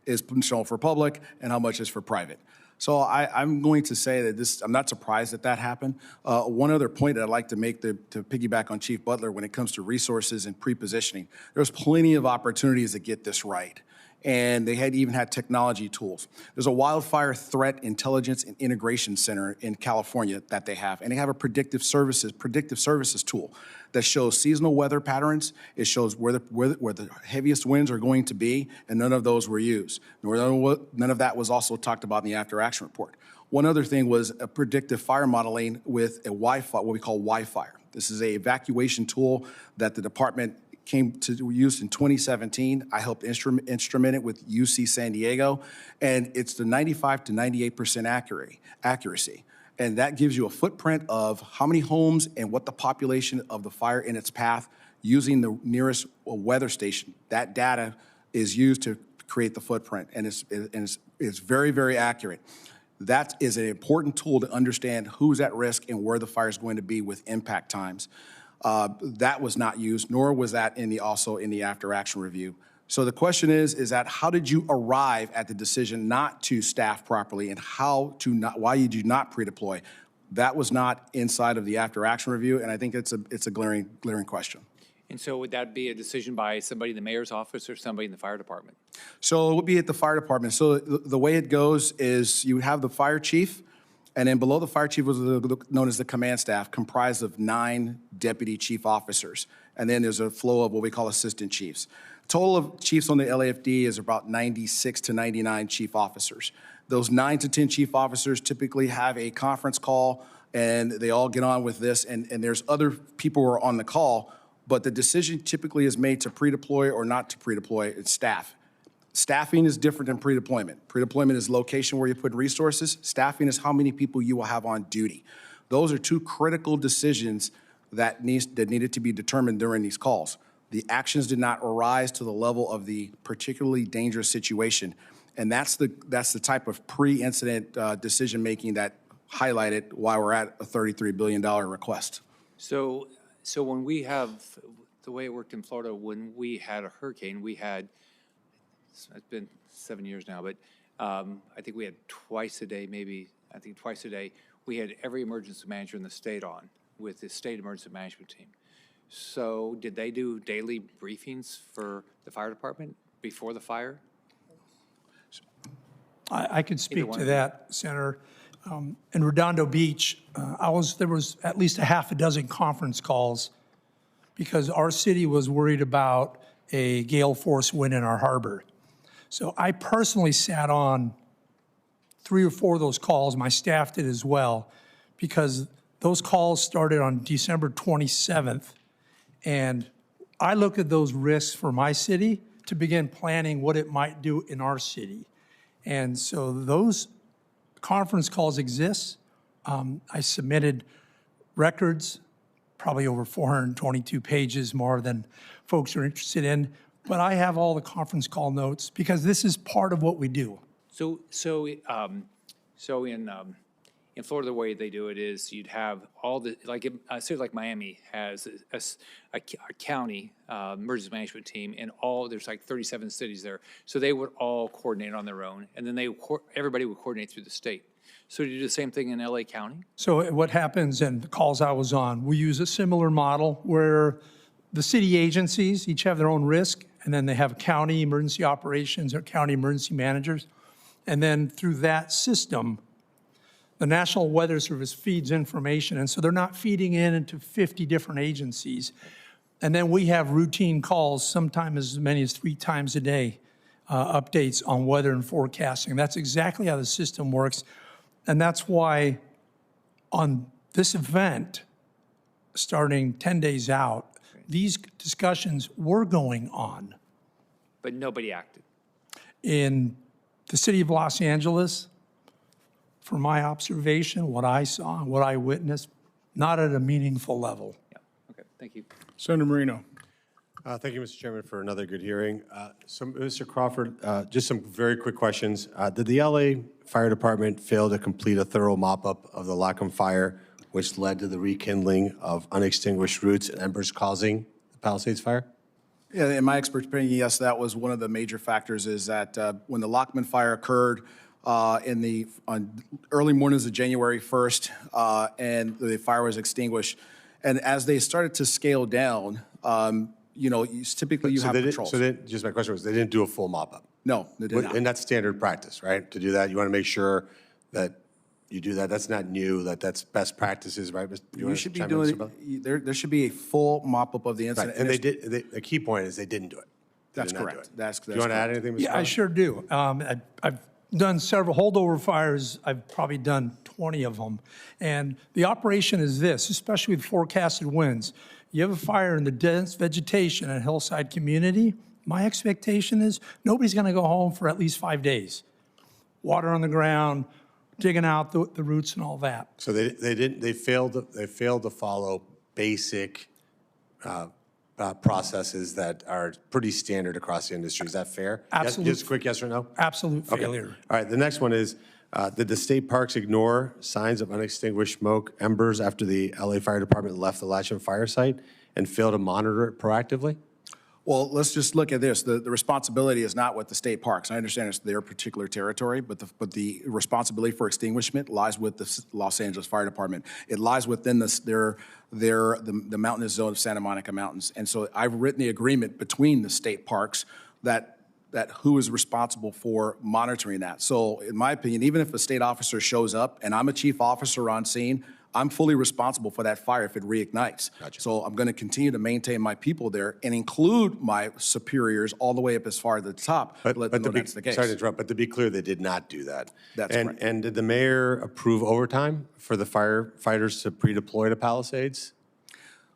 is shown for public and how much is for private. So I'm going to say that I'm not surprised that happened. One other point that I'd like to make to piggyback on Chief Butler when it comes to resources and pre-positioning, there's plenty of opportunities to get this right. And they even had technology tools. There's a wildfire threat intelligence and integration center in California that they have, and they have a predictive services tool that shows seasonal weather patterns. It shows where the heaviest winds are going to be, and none of those were used. None of that was also talked about in the after-action report. One other thing was a predictive fire modeling with a Wi-Fi, what we call Wi-Fi. This is an evacuation tool that the department came to use in 2017. I helped instrument it with UC San Diego, and it's the 95 to 98% accuracy. And that gives you a footprint of how many homes and what the population of the fire in its path using the nearest weather station. That data is used to create the footprint, and it's very, very accurate. That is an important tool to understand who's at risk and where the fire is going to be with impact times. That was not used, nor was that also in the after-action review. So the question is that how did you arrive at the decision not to staff properly and why you do not pre-deploy? That was not inside of the after-action review, and I think it's a glaring question. And so would that be a decision by somebody in the mayor's office or somebody in the fire department? So it would be at the fire department. So the way it goes is you have the fire chief, and then below the fire chief was known as the command staff, comprised of 9 deputy chief officers. And then there's a flow of what we call assistant chiefs. Total of chiefs on the LAFD is about 96 to 99 chief officers. Those 9 to 10 chief officers typically have a conference call, and they all get on with this, and there's other people who are on the call, but the decision typically is made to pre-deploy or not to pre-deploy. It's staff. Staffing is different than pre-deployment. Pre-deployment is location where you put resources. Staffing is how many people you will have on duty. Those are 2 critical decisions that needed to be determined during these calls. The actions did not arise to the level of the particularly dangerous situation, and that's the type of pre-incident decision-making that highlighted why we're at a $33 billion request. So when we have, the way it worked in Florida, when we had a hurricane, it's been 7 years now, but I think we had twice a day, we had every emergency manager in the state on with the state emergency management team. So did they do daily briefings for the fire department before the fire? I could speak to that, Senator. In Redondo Beach, there was at least a half a dozen conference calls because our city was worried about a gale force wind in our harbor. So I personally sat on 3 or 4 of those calls. My staff did as well, because those calls started on December 27th. And I looked at those risks for my city to begin planning what it might do in our city. And so those conference calls exist. I submitted records, probably over 422 pages, more than folks are interested in. But I have all the conference call notes because this is part of what we do. So in Florida, the way they do it is you'd have all the, like a city like Miami has a county emergency management team, and there's like 37 cities there. So they would all coordinate on their own, and then everybody would coordinate through the state. So do you do the same thing in LA County? So what happens in the calls I was on, we use a similar model where the city agencies each have their own risk, and then they have county emergency operations or county emergency managers. And then through that system, the National Weather Service feeds information, and so they're not feeding into 50 different agencies. And then we have routine calls, sometimes as many as 3 times a day, updates on weather and forecasting. That's exactly how the system works. And that's why on this event, starting 10 days out, these discussions were going on. But nobody acted. In the city of Los Angeles, from my observation, what I saw, what I witnessed, not at a meaningful level. Yeah. Okay. Thank you. Senator Marino. Thank you, Mr. Chairman, for another good hearing. So, Mr. Crawford, just some very quick questions. Did the LA Fire Department fail to complete a thorough mop-up of the Lackham fire, which led to the rekindling of unextinguished roots and embers causing the Palisades fire? Yeah, in my expert opinion, yes, that was one of the major factors is that when the Lockman fire occurred on early mornings of January 1st, and the fire was extinguished, and as they started to scale down, typically you have patrols. Just my question was, they didn't do a full mop-up? No, they did not. And that's standard practice, right? To do that, you want to make sure that you do that. That's not new, that's best practices, right? You should be doing it. There should be a full mop-up of the Right, incident. and they did, the key point is they didn't do it. They That's did not do correct. it. That's Do you want to add correct. anything, Mr. Yeah, I Crawford? sure do. I've done several holdover fires. I've probably done 20 of them. And the operation is this, especially with forecasted winds. You have a fire in the dense vegetation in a hillside community, my expectation is nobody's going to go home for at least 5 days. Water on the ground, digging out the roots and all that. So they failed to follow basic processes that are pretty standard across the industry. Is that fair? Absolute- Yes, just quick yes or no? Absolute Okay. failure. All right, the next one is, did the state parks ignore signs of unextinguished smoke embers after the LA Fire Department left the Latcham fire site and failed to monitor it proactively? Well, let's just look at this. The responsibility is not with the state parks. I understand it's their particular territory, but the responsibility for extinguishment lies with the Los Angeles Fire Department. It lies within the mountainous zone of Santa Monica Mountains. And so I've written the agreement between the state parks that who is responsible for monitoring that. So in my opinion, even if a state officer shows up and I'm a chief officer on scene, I'm fully responsible for that fire if it reignites. Gotcha. So I'm going to continue to maintain my people there and include my superiors all the way up as far as the top to let them know that's the case. Sorry to interrupt, but to be clear, they did not do that. That's correct. And did the mayor approve overtime for the firefighters to pre-deploy to Palisades?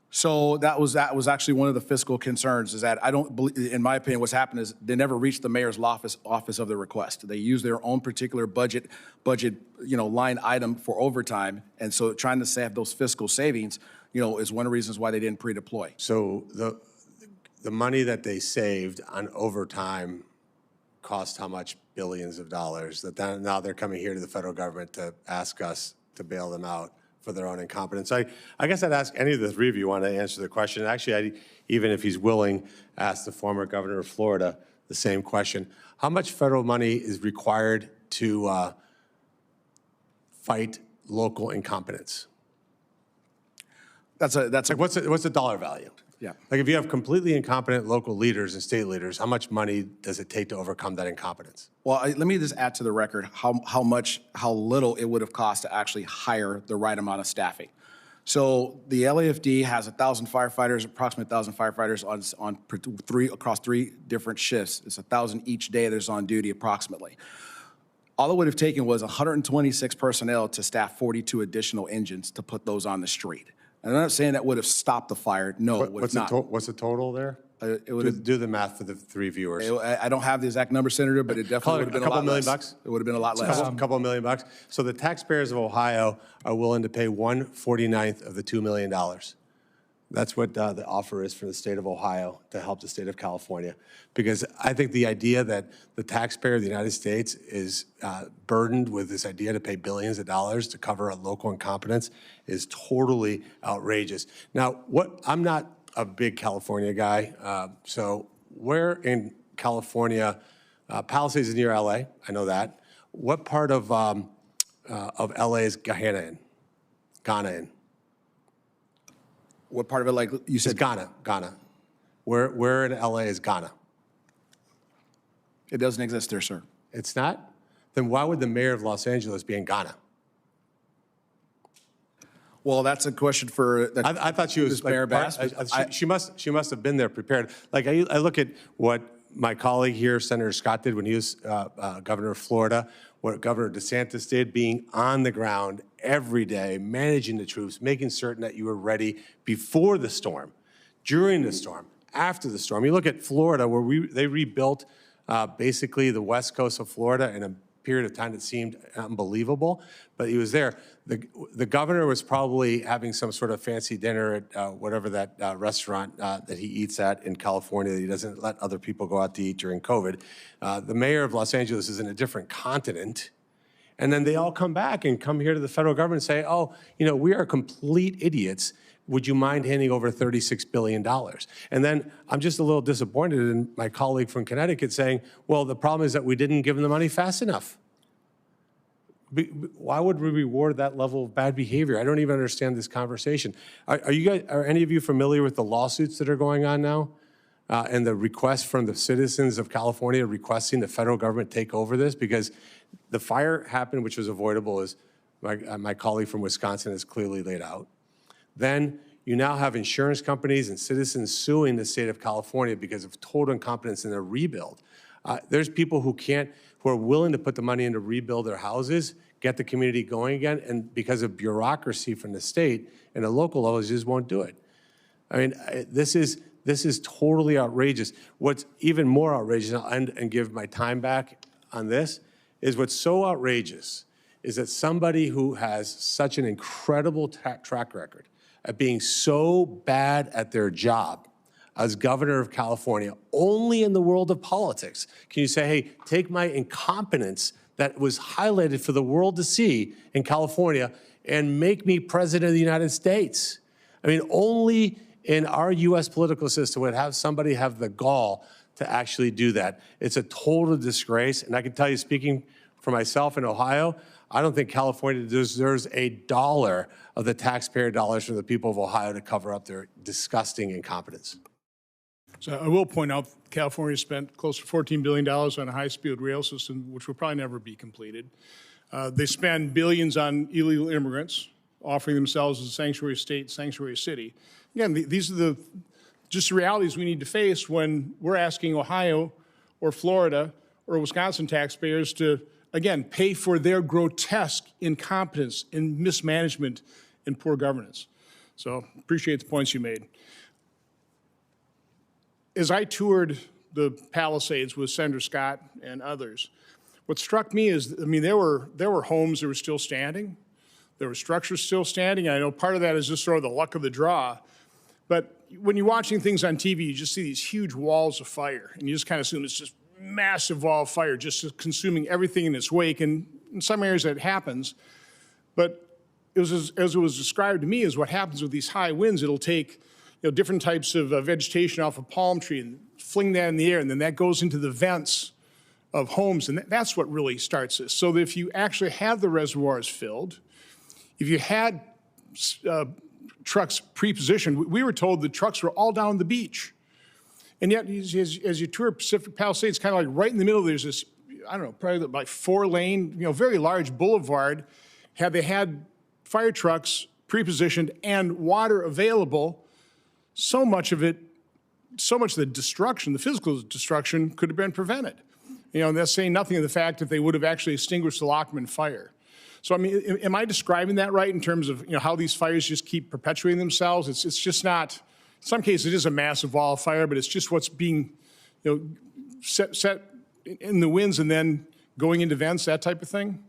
So that was actually one of the fiscal concerns is that I don't believe, in my opinion, what's happened is they never reached the mayor's office of the request. They used their own particular budget, line item for overtime. And so trying to save those fiscal savings, is one of the reasons why they didn't pre-deploy. So the money that they saved on overtime cost how much billions of dollars that now they're coming here to the federal government to ask us to bail them out for their own incompetence. I guess I'd ask any of the three of you want to answer the question. Actually, even if he's willing, ask the former governor of Florida the same question. How much federal money is required to fight local incompetence? That's Like what's the dollar value? Yeah. Like if you have completely incompetent local leaders and state leaders, how much money does it take to overcome that incompetence? Well, let me just add to the record how little it would have cost to actually hire the right amount of staffing. So the LAFD has 1,000 firefighters, approximately 1,000 firefighters across three different shifts. It's 1,000 each day that's on duty approximately. All it would have taken was 126 personnel to staff 42 additional engines to put those on the street. And I'm not saying that would have stopped the fire. No, it would have not. What's the total there? It would have. Do the math for the three viewers. I don't have the exact number, Senator, but it definitely would have been a lot million less. bucks? It would have been a lot less. A couple $1 million. So the taxpayers of Ohio are willing to pay 1/49th of the $2 million. That's what the offer is for the state of Ohio to help the state of California. Because I think the idea that the taxpayer of the United States is burdened with this idea to pay billions of dollars to cover a local incompetence is totally outrageous. Now, I'm not a big California guy, so where in California, Palisades is near LA, I know that. What part of LA is Ghana in? Ghana in? What part of it, like you said? It's Ghana. Where in LA is Ghana? It doesn't exist there, sir. It's not? Then why would the mayor of Los Angeles be in Ghana? Well, that's a question for the. I thought she was Mayor like, Bass. she must have been there prepared. Like I look at what my colleague here, Senator Scott, did when he was governor of Florida, what Governor DeSantis did, being on the ground every day, managing the troops, making certain that you were ready before the storm, during the storm, after the storm. You look at Florida, where they rebuilt basically the west coast of Florida in a period of time that seemed unbelievable, but he was there. The governor was probably having some sort of fancy dinner at whatever that restaurant that he eats at in California that he doesn't let other people go out to eat during COVID. The mayor of Los Angeles is in a different continent. And then they all come back and come here to the federal government and say, oh, we are complete idiots. Would you mind handing over $36 billion? And then I'm just a little disappointed in my colleague from Connecticut saying, well, the problem is that we didn't give them the money fast enough. Why would we reward that level of bad behavior? I don't even understand this conversation. Are any of you familiar with the lawsuits that are going on now? And the request from the citizens of California requesting the federal government take over this? Because the fire happened, which was avoidable, as my colleague from Wisconsin has clearly laid out. Then you now have insurance companies and citizens suing the state of California because of total incompetence in their rebuild. There's people who are willing to put the money in to rebuild their houses, get the community going again, and because of bureaucracy from the state and the local levels, just won't do it. I mean, this is totally outrageous. What's even more outrageous, and I'll end and give my time back on this, is what's so outrageous is that somebody who has such an incredible track record of being so bad at their job as governor of California, only in the world of politics can you say, hey, take my incompetence that was highlighted for the world to see in California and make me president of the United States. I mean, only in our U.S. political system would have somebody have the gall to actually do that. It's a total disgrace. And I can tell you, speaking for myself in Ohio, I don't think California deserves a dollar of the taxpayer dollars from the people of Ohio to cover up their disgusting incompetence. So I will point out, California spent close to $14 billion on a high-speed rail system, which will probably never be completed. They spend billions on illegal immigrants, offering themselves as a sanctuary state, sanctuary city. Again, these are just the realities we need to face when we're asking Ohio or Florida or Wisconsin taxpayers to, again, pay for their grotesque incompetence and mismanagement and poor governance. So appreciate the points you made. As I toured the Palisades with Senator Scott and others, what struck me is, I mean, there were homes that were still standing. There were structures still standing. And I know part of that is just sort of the luck of the draw. But when you're watching things on TV, you just see these huge walls of fire. And you just kind of assume it's just massive wall of fire, just consuming everything in its wake. And in some areas that happens. But it was, as it was described to me, is what happens with these high winds. It'll take different types of vegetation off a palm tree and fling that in the air, and then that goes into the vents of homes, and that's what really starts this. So that if you actually have the reservoirs filled, if you had trucks pre-positioned, we were told the trucks were all down the beach. And yet, as you tour Pacific Palisades, kind of like right in the middle, there's this, I don't know, probably like 4-lane, very large boulevard. Had they had fire trucks pre-positioned and water available, so much of the destruction, the physical destruction, could have been prevented. And that's saying nothing of the fact that they would have actually extinguished the Lockman fire. So, I mean, am I describing that right in terms of, how these fires just keep perpetuating themselves? It's just not, in some cases it is a massive wall of fire, but it's just what's being, set in the winds and then going into vents, that type of thing?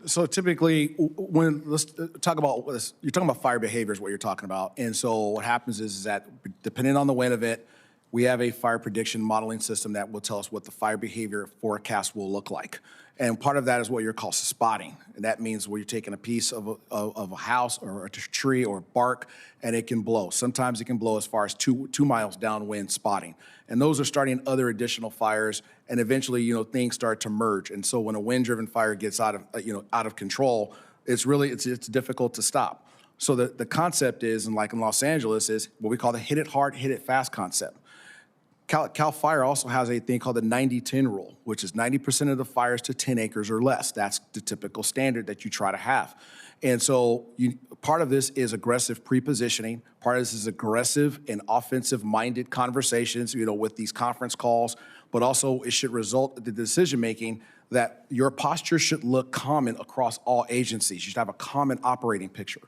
So typically, let's talk about this, you're talking about fire behavior is what you're talking about. And so what happens is that depending on the wind of it, we have a fire prediction modeling system that will tell us what the fire behavior forecast will look like. And part of that is what you're called spotting. And that means where you're taking a piece of a house or a tree or bark and it can blow. Sometimes it can blow as far as two miles downwind spotting. And those are starting other additional fires. And eventually, things start to merge. And so when a wind-driven fire gets out of control, it's difficult to stop. So the concept is, and like in Los Angeles, is what we call the hit it hard, hit it fast concept. Cal Fire also has a thing called the 90-10 rule, which is 90% of the fires to 10 acres or less. That's the typical standard that you try to have. And so part of this is aggressive pre-positioning. Part of this is aggressive and offensive-minded conversations, with these conference calls. But also it should result in the decision-making that your posture should look common across all agencies. You should have a common operating picture.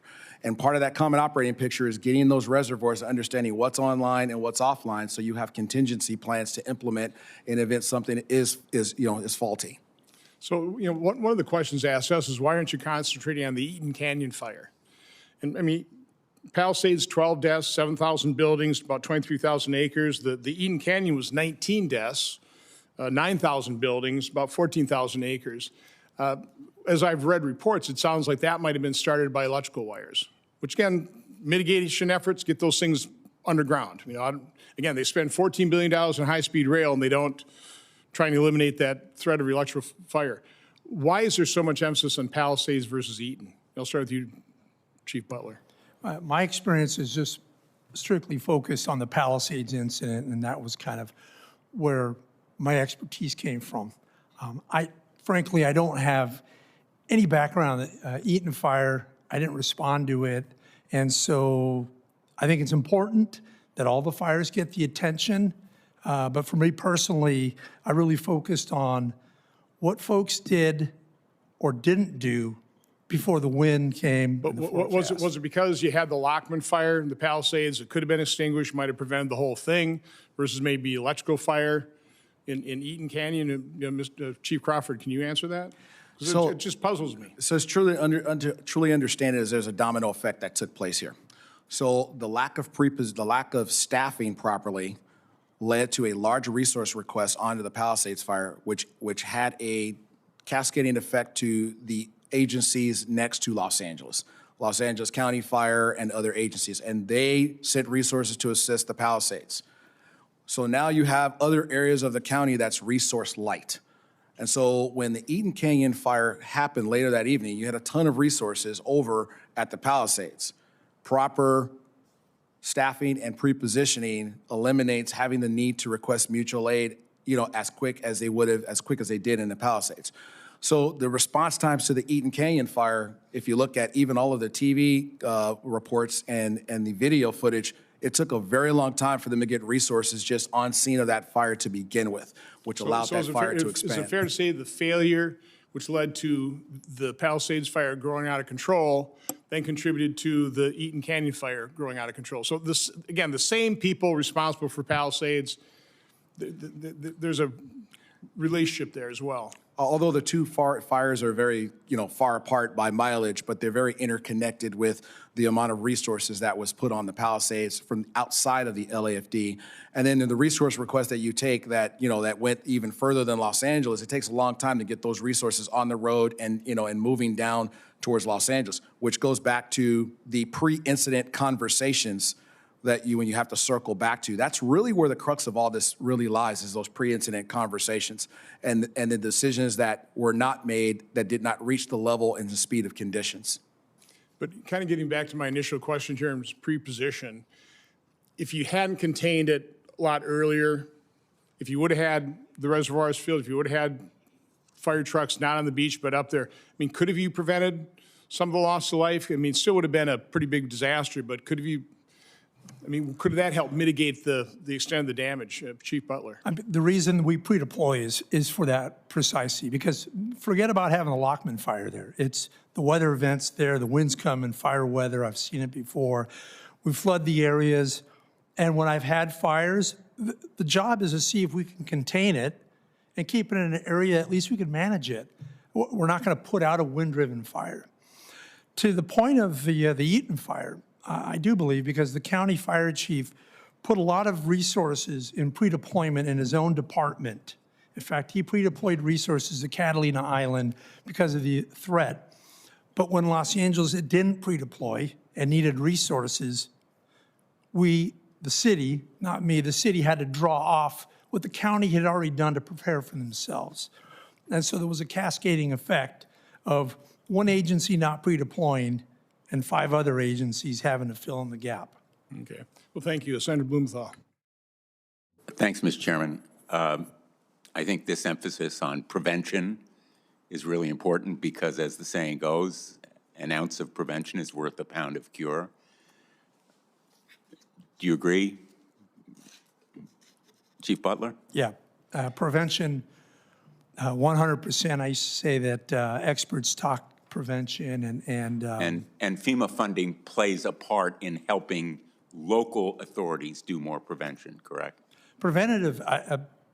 And part of that common operating picture is getting those reservoirs and understanding what's online and what's offline, so you have contingency plans to implement in event something is faulty. So, one of the questions asked us is, why aren't you concentrating on the Eaton Canyon fire? And I mean, Palisades, 12 deaths, 7,000 buildings, about 23,000 acres. The Eaton Canyon was 19 deaths, 9,000 buildings, about 14,000 acres. As I've read reports, it sounds like that might have been started by electrical wires, which again, mitigation efforts, get those things underground. Again, they spend $14 billion on high-speed rail and they don't try and eliminate that threat of electrical fire. Why is there so much emphasis on Palisades versus Eaton? I'll start with you, Chief Butler. My experience is just strictly focused on the Palisades incident, and that was kind of where my expertise came from. Frankly, I don't have any background on the Eaton fire. I didn't respond to it. And so I think it's important that all the fires get the attention. But for me personally, I really focused on what folks did or didn't do before the wind came. But was it because you had the Lockman fire in the Palisades that could have been extinguished, might have prevented the whole thing, versus maybe electrical fire in Eaton Canyon? Mr. Chief Crawford, can you answer that? So, it just puzzles me. So it's truly understand it is there's a domino effect that took place here. So the lack of staffing properly led to a large resource request onto the Palisades fire, which had a cascading effect to the agencies next to Los Angeles County Fire and other agencies, and they sent resources to assist the Palisades. So now you have other areas of the county that's resource light. And so when the Eaton Canyon fire happened later that evening, you had a ton of resources over at the Palisades. Proper staffing and pre-positioning eliminates having the need to request mutual aid, as quick as they did in the Palisades. So the response times to the Eaton Canyon fire, if you look at even all of the TV reports and the video footage, it took a very long time for them to get resources just on scene of that fire to begin with, which allowed that fire to expand. Is it fair to say the failure, which led to the Palisades fire growing out of control, then contributed to the Eaton Canyon fire growing out of control? So this, again, the same people responsible for Palisades, there's a relationship there as well. Although the two fires are very, far apart by mileage, but they're very interconnected with the amount of resources that was put on the Palisades from outside of the LAFD. And then in the resource request that you take that, that went even further than Los Angeles, it takes a long time to get those resources on the road and, and moving down towards Los Angeles, which goes back to the pre-incident conversations that when you have to circle back to. That's really where the crux of all this really lies, is those pre-incident conversations and the decisions that were not made, that did not reach the level and the speed of conditions. But kind of getting back to my initial question here in pre-position, if you hadn't contained it a lot earlier, if you would have had the reservoirs filled, if you would have had fire trucks not on the beach but up there, could have you prevented some of the loss of life? Still would have been a pretty big disaster, but could have that helped mitigate the extent of the damage, Chief Butler? The reason we pre-deploy is for that precisely, because forget about having a Lockman fire there. It's the weather events there, the winds come in fire weather. I've seen it before. We flood the areas, and when I've had fires, the job is to see if we can contain it and keep it in an area at least we can manage it. We're not going to put out a wind-driven fire. To the point of the Eaton fire, I do believe, because the county fire chief put a lot of resources in pre-deployment in his own department. In fact, he pre-deployed resources to Catalina Island because of the threat. But when Los Angeles didn't pre-deploy and needed resources, the city, not me, the city had to draw off what the county had already done to prepare for themselves. And so there was a cascading effect of one agency not pre-deploying and 5 other agencies having to fill in the gap. Okay. Well, thank you. Senator Blumenthal. Thanks, Mr. Chairman. I think this emphasis on prevention is really important because, as the saying goes, an ounce of prevention is worth a pound of cure. Do you agree, Chief Butler? Yeah. Prevention, 100%. I used to say that experts talk prevention and FEMA funding plays a part in helping local authorities do more prevention, correct? preventative.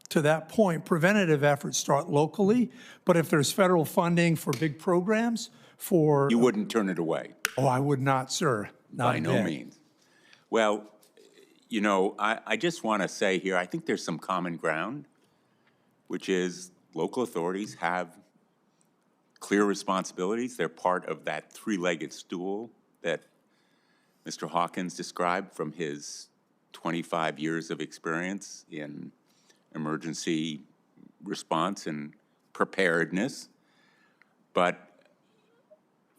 to that point, preventative efforts start locally, but if there's federal funding for big programs for... You wouldn't turn it away? Oh, I would not, sir. Not By a no bit. means. Well, you know, I just want to say here, I think there's some common ground, which is local authorities have clear responsibilities. They're part of that three-legged stool that Mr. Hawkins described from his 25 years of experience in emergency response and preparedness. But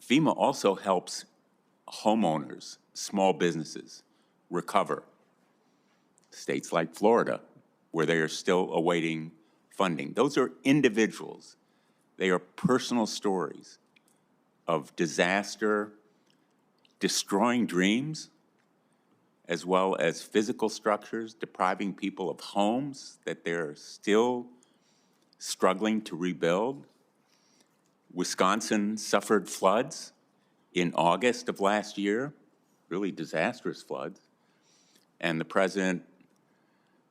FEMA also helps homeowners, small businesses recover. States like Florida, where they are still awaiting funding. Those are individuals. They are personal stories of disaster, destroying dreams, as well as physical structures, depriving people of homes that they're still struggling to rebuild. Wisconsin suffered floods in August of last year, really disastrous floods, and the president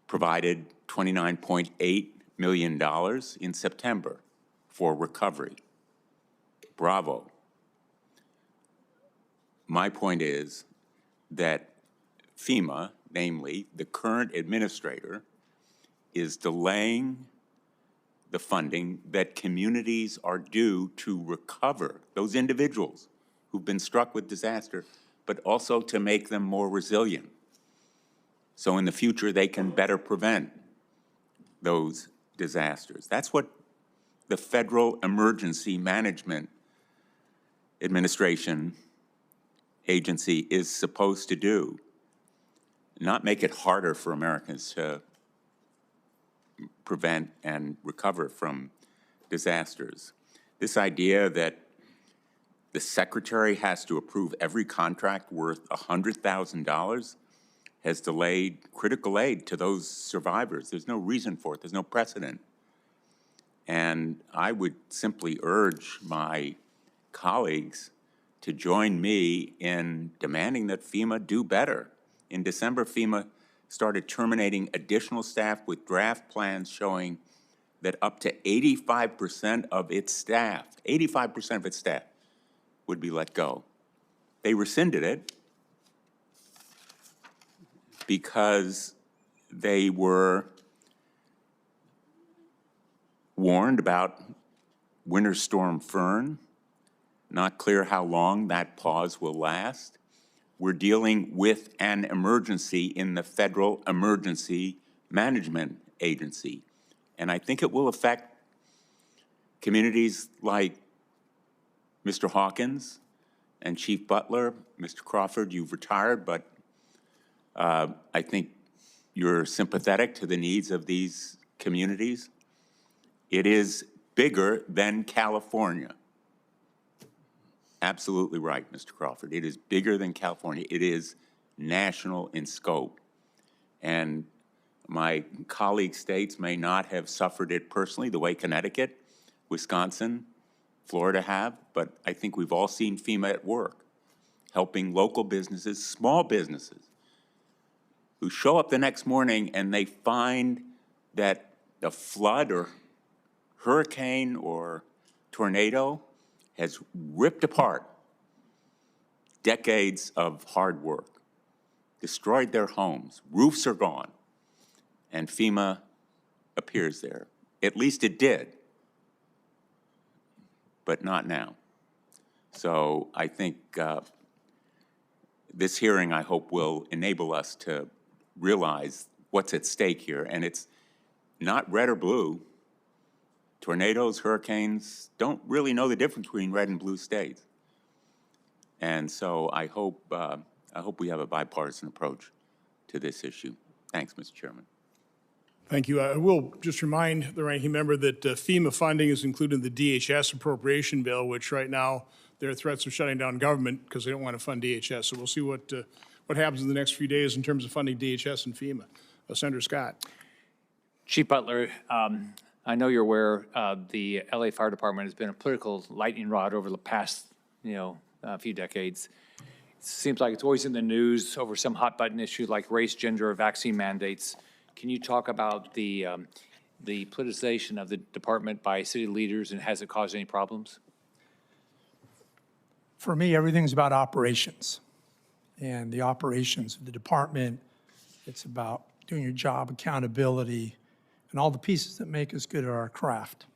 provided $29.8 million in September for recovery. Bravo. My point is that FEMA, namely the current administrator, is delaying the funding that communities are due to recover those individuals who've been struck with disaster, but also to make them more resilient. So in the future, they can better prevent those disasters. That's what the Federal Emergency Management Administration agency is supposed to do, not make it harder for Americans to prevent and recover from disasters. This idea that the secretary has to approve every contract worth $100,000 has delayed critical aid to those survivors. There's no reason for it. There's no precedent. And I would simply urge my colleagues to join me in demanding that FEMA do better. In December, FEMA started terminating additional staff with draft plans showing that up to 85% of its staff, 85% of its staff would be let go. They rescinded it because they were warned about Winter Storm Fern. Not clear how long that pause will last. We're dealing with an emergency in the Federal Emergency Management Agency. And I think it will affect communities like Mr. Hawkins and Chief Butler. Mr. Crawford, you've retired, but I think you're sympathetic to the needs of these communities. It is bigger than California. Absolutely right, Mr. Crawford. It is bigger than California. It is national in scope. And my colleague states may not have suffered it personally the way Connecticut, Wisconsin, Florida have, but I think we've all seen FEMA at work, helping local businesses, small businesses, who show up the next morning and they find that the flood or hurricane or tornado has ripped apart decades of hard work, destroyed their homes, roofs are gone, and FEMA appears there. At least it did, but not now. So I think this hearing, I hope, will enable us to realize what's at stake here, and it's not red or blue. Tornadoes, hurricanes don't really know the difference between red and blue states. And so I hope we have a bipartisan approach to this issue. Thanks, Mr. Chairman. Thank you. I will just remind the ranking member that FEMA funding is included in the DHS appropriation bill, which right now there are threats of shutting down government because they don't want to fund DHS. So we'll see what happens in the next few days in terms of funding DHS and FEMA. Senator Scott. Chief Butler, I know you're aware the LA Fire Department has been a political lightning rod over the past, few decades. It seems like it's always in the news over some hot button issue like race, gender, or vaccine mandates. Can you talk about the the politicization of the department by city leaders, and has it caused any problems? For me, everything's about operations. And the operations of the department, it's about doing your job, accountability, and all the pieces that make us good at our craft.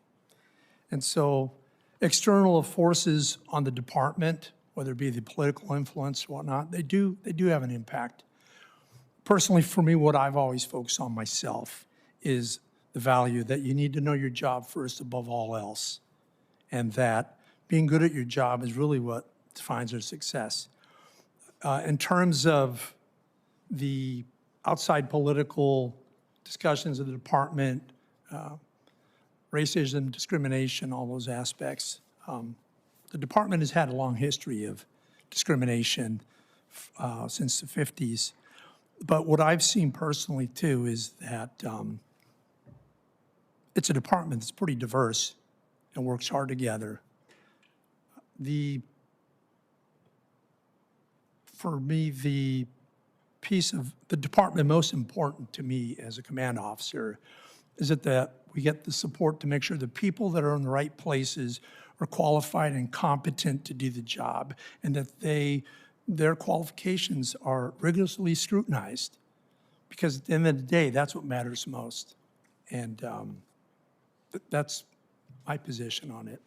And so external forces on the department, whether it be the political influence or whatnot, they do have an impact. Personally, for me, what I've always focused on myself is the value that you need to know your job first above all else, and that being good at your job is really what defines our success. In terms of the outside political discussions of the department, racism, discrimination, all those aspects, the department has had a long history of discrimination since the 50s. But what I've seen personally, too, is that it's a department that's pretty diverse and works hard together. For me, the piece of the department most important to me as a command officer is that we get the support to make sure the people that are in the right places are qualified and competent to do the job, and that their qualifications are rigorously scrutinized. Because at the end of the day, that's what matters most. And that's my position on it.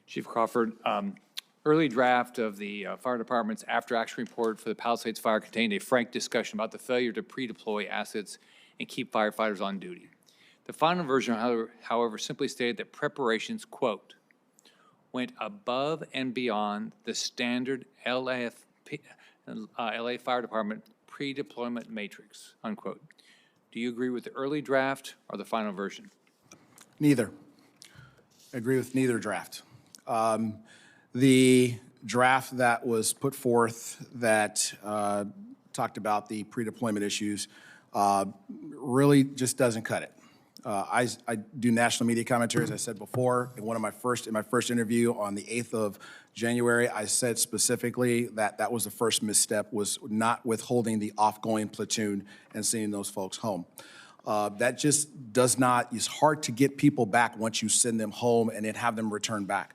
Chief Crawford, early draft of the fire department's after-action report for the Palisades fire contained a frank discussion about the failure to pre-deploy assets and keep firefighters on duty. The final version, however, simply stated that preparations, quote, went above and beyond the standard LA Fire Department pre-deployment matrix, unquote. Do you agree with the early draft or the final version? Neither. I agree with neither draft. The draft that was put forth that talked about the pre-deployment issues really just doesn't cut it. I do national media commentary, as I said before. In my first interview on the 8th of January, I said specifically that was the first misstep, was not withholding the off-going platoon and sending those folks home. That just does not, it's hard to get people back once you send them home and then have them return back.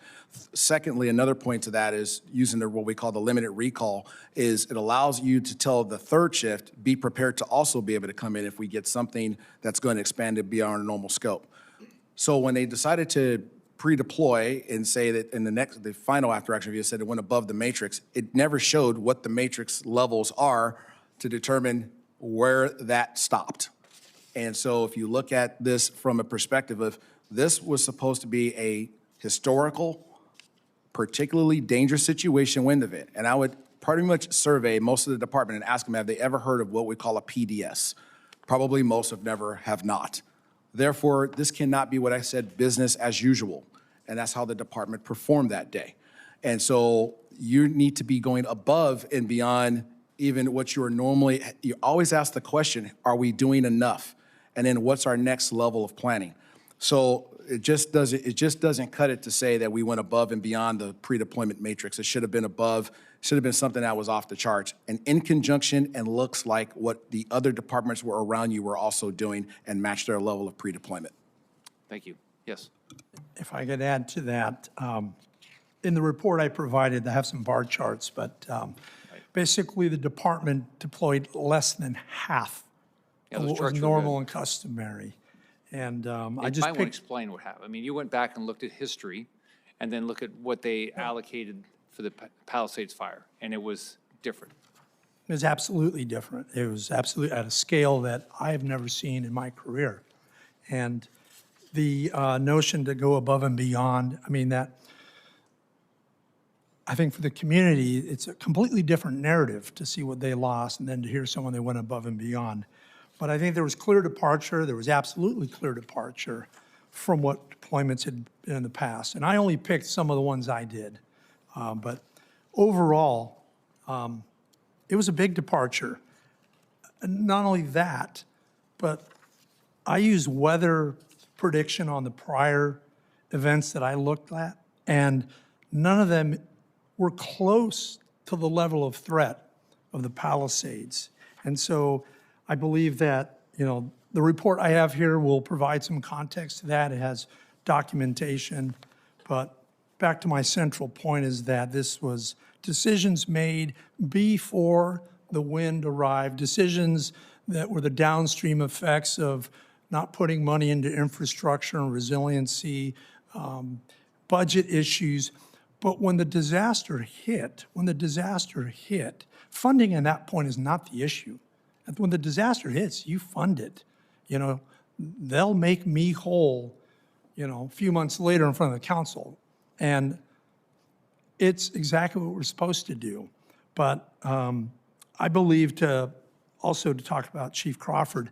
Secondly, another point to that is using what we call the limited recall, is it allows you to tell the third shift, be prepared to also be able to come in if we get something that's going to expand it beyond our normal scope. So when they decided to pre-deploy and say that in the final after-action review said it went above the matrix, it never showed what the matrix levels are to determine where that stopped. And so if you look at this from a perspective of this was supposed to be a historical, particularly dangerous situation wind event, and I would pretty much survey most of the department and ask them, have they ever heard of what we call a PDS? Probably most have not. Therefore, this cannot be what I said, business as usual. And that's how the department performed that day. And so you need to be going above and beyond even what you are normally, you always ask the question, are we doing enough? And then what's our next level of planning? So it just doesn't cut it to say that we went above and beyond the pre-deployment matrix. It should have been above, should have been something that was off the charts. And in conjunction and looks like what the other departments were around you were also doing and matched their level of pre-deployment. Thank you. Yes. If I could add to that, in the report I provided, I have some bar charts, but basically the department deployed less than half of what was normal and customary. And I just might want to picked, explain what happened. I mean, you went back and looked at history and then look at what they allocated for the Palisades fire, and it was different. it was absolutely different. It was absolutely at a scale that I have never seen in my career. And the notion to go above and beyond, I mean, that, I think for the community, it's a completely different narrative to see what they lost and then to hear someone that went above and beyond. But I think there was clear departure. There was absolutely clear departure from what deployments had been in the past. And I only picked some of the ones I did. But overall, it was a big departure. And not only that, but I used weather prediction on the prior events that I looked at, and none of them were close to the level of threat of the Palisades. And so I believe that, The report I have here will provide some context to that. It has documentation. But back to my central point is that this was decisions made before the wind arrived, decisions that were the downstream effects of not putting money into infrastructure and resiliency, budget issues. But when the disaster hit, funding at that point is not the issue. When the disaster hits, you fund it. You know, they'll make me whole, you know, a few months later in front of the council. And it's exactly what we're supposed to do. But I believe to talk about Chief Crawford,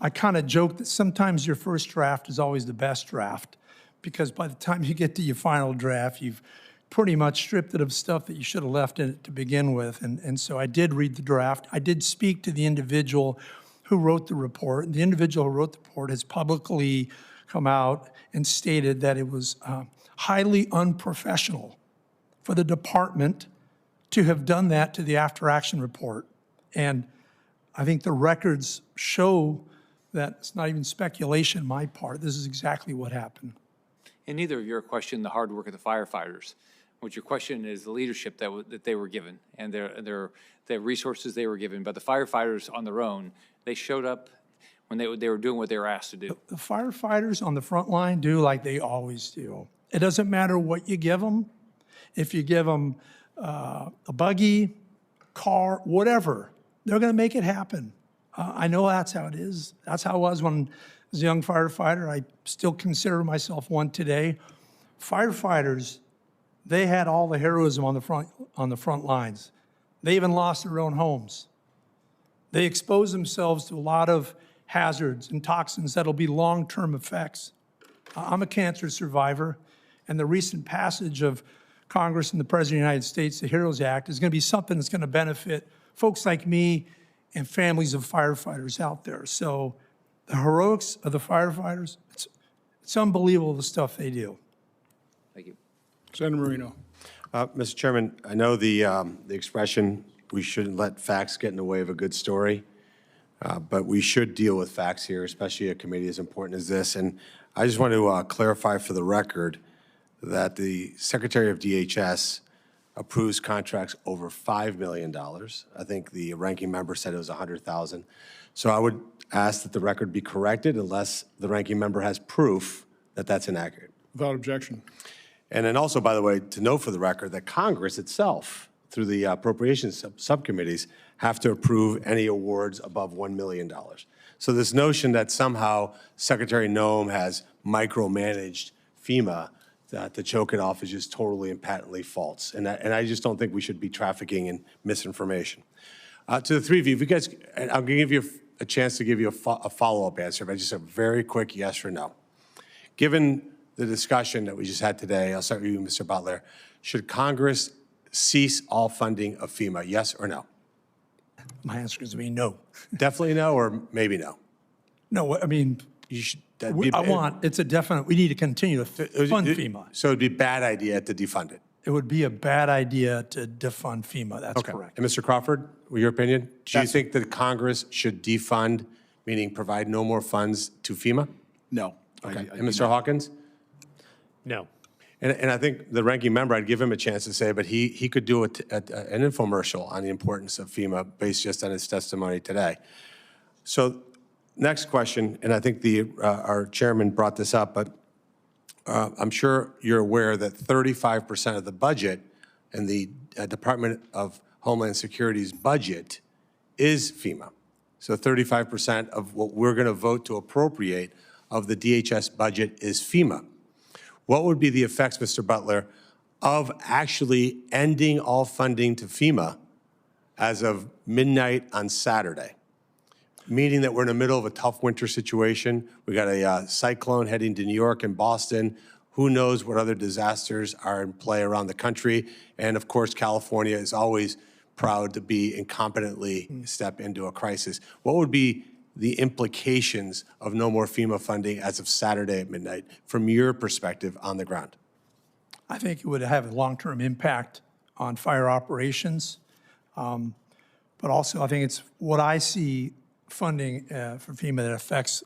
I kind of joke that sometimes your first draft is always the best draft, because by the time you get to your final draft, you've pretty much stripped it of stuff that you should have left in it to begin with. And so I did read the draft. I did speak to the individual who wrote the report. The individual who wrote the report has publicly come out and stated that it was highly unprofessional for the department to have done that to the after-action report. And I think the records show that it's not even speculation on my part. This is exactly what happened. And neither of you are questioning the hard work of the firefighters. What you're questioning is the leadership that they were given and the resources they were given. But the firefighters on their own, they showed up when they were doing what they were asked to do. The firefighters on the front line do like they always do. It doesn't matter what you give them. If you give them a buggy, car, whatever, they're going to make it happen. I know that's how it is. That's how it was when I was a young firefighter. I still consider myself one today. Firefighters, they had all the heroism on the front lines. They even lost their own homes. They exposed themselves to a lot of hazards and toxins that'll be long-term effects. I'm a cancer survivor, and the recent passage of Congress and the President of the United States, the HEROES Act, is going to be something that's going to benefit folks like me and families of firefighters out there. So the heroics of the firefighters, it's unbelievable the stuff they do. Thank you. Senator Marino. Mr. Chairman, I know the expression, we shouldn't let facts get in the way of a good story, but we should deal with facts here, especially a committee as important as this. And I just want to clarify for the record that the Secretary of DHS approves contracts over $5 million. I think the ranking member said it was $100,000. So I would ask that the record be corrected unless the ranking member has proof that that's inaccurate. Without objection. And then also, by the way, to note for the record that Congress itself, through the appropriations subcommittees, have to approve any awards above $1 million. So this notion that somehow Secretary Noem has micromanaged FEMA to choke it off is just totally and patently false. And I just don't think we should be trafficking in misinformation. To the three of you, if you guys, and I'm going to give you a chance to give you a follow-up answer, but just a very quick yes or no. Given the discussion that we just had today, I'll start with you, Mr. Butler. Should Congress cease all funding of FEMA, yes or no? My answer is to be no. Definitely no, or maybe no? No, I mean, You should. it's a definite, we need to continue to fund FEMA. So it'd be a bad idea to defund it. It would be a bad idea to defund FEMA, that's Okay. correct. And Mr. Crawford, your opinion? Do you think that Congress should defund, meaning provide no more funds to FEMA? No. Okay. And Mr. Hawkins? No. And I think the ranking member, I'd give him a chance to say, but he could do an infomercial on the importance of FEMA based just on his testimony today. So next question, and I think our chairman brought this up, but I'm sure you're aware that 35% of the budget in the Department of Homeland Security's budget is FEMA. So 35% of what we're going to vote to appropriate of the DHS budget is FEMA. What would be the effects, Mr. Butler, of actually ending all funding to FEMA as of midnight on Saturday? Meaning that we're in the middle of a tough winter situation. We got a cyclone heading to New York and Boston. Who knows what other disasters are in play around the country. And of course, California is always proud to be incompetently step into a crisis. What would be the implications of no more FEMA funding as of Saturday at midnight from your perspective on the ground? I think it would have a long-term impact on fire operations. But also, I think it's what I see funding for FEMA that affects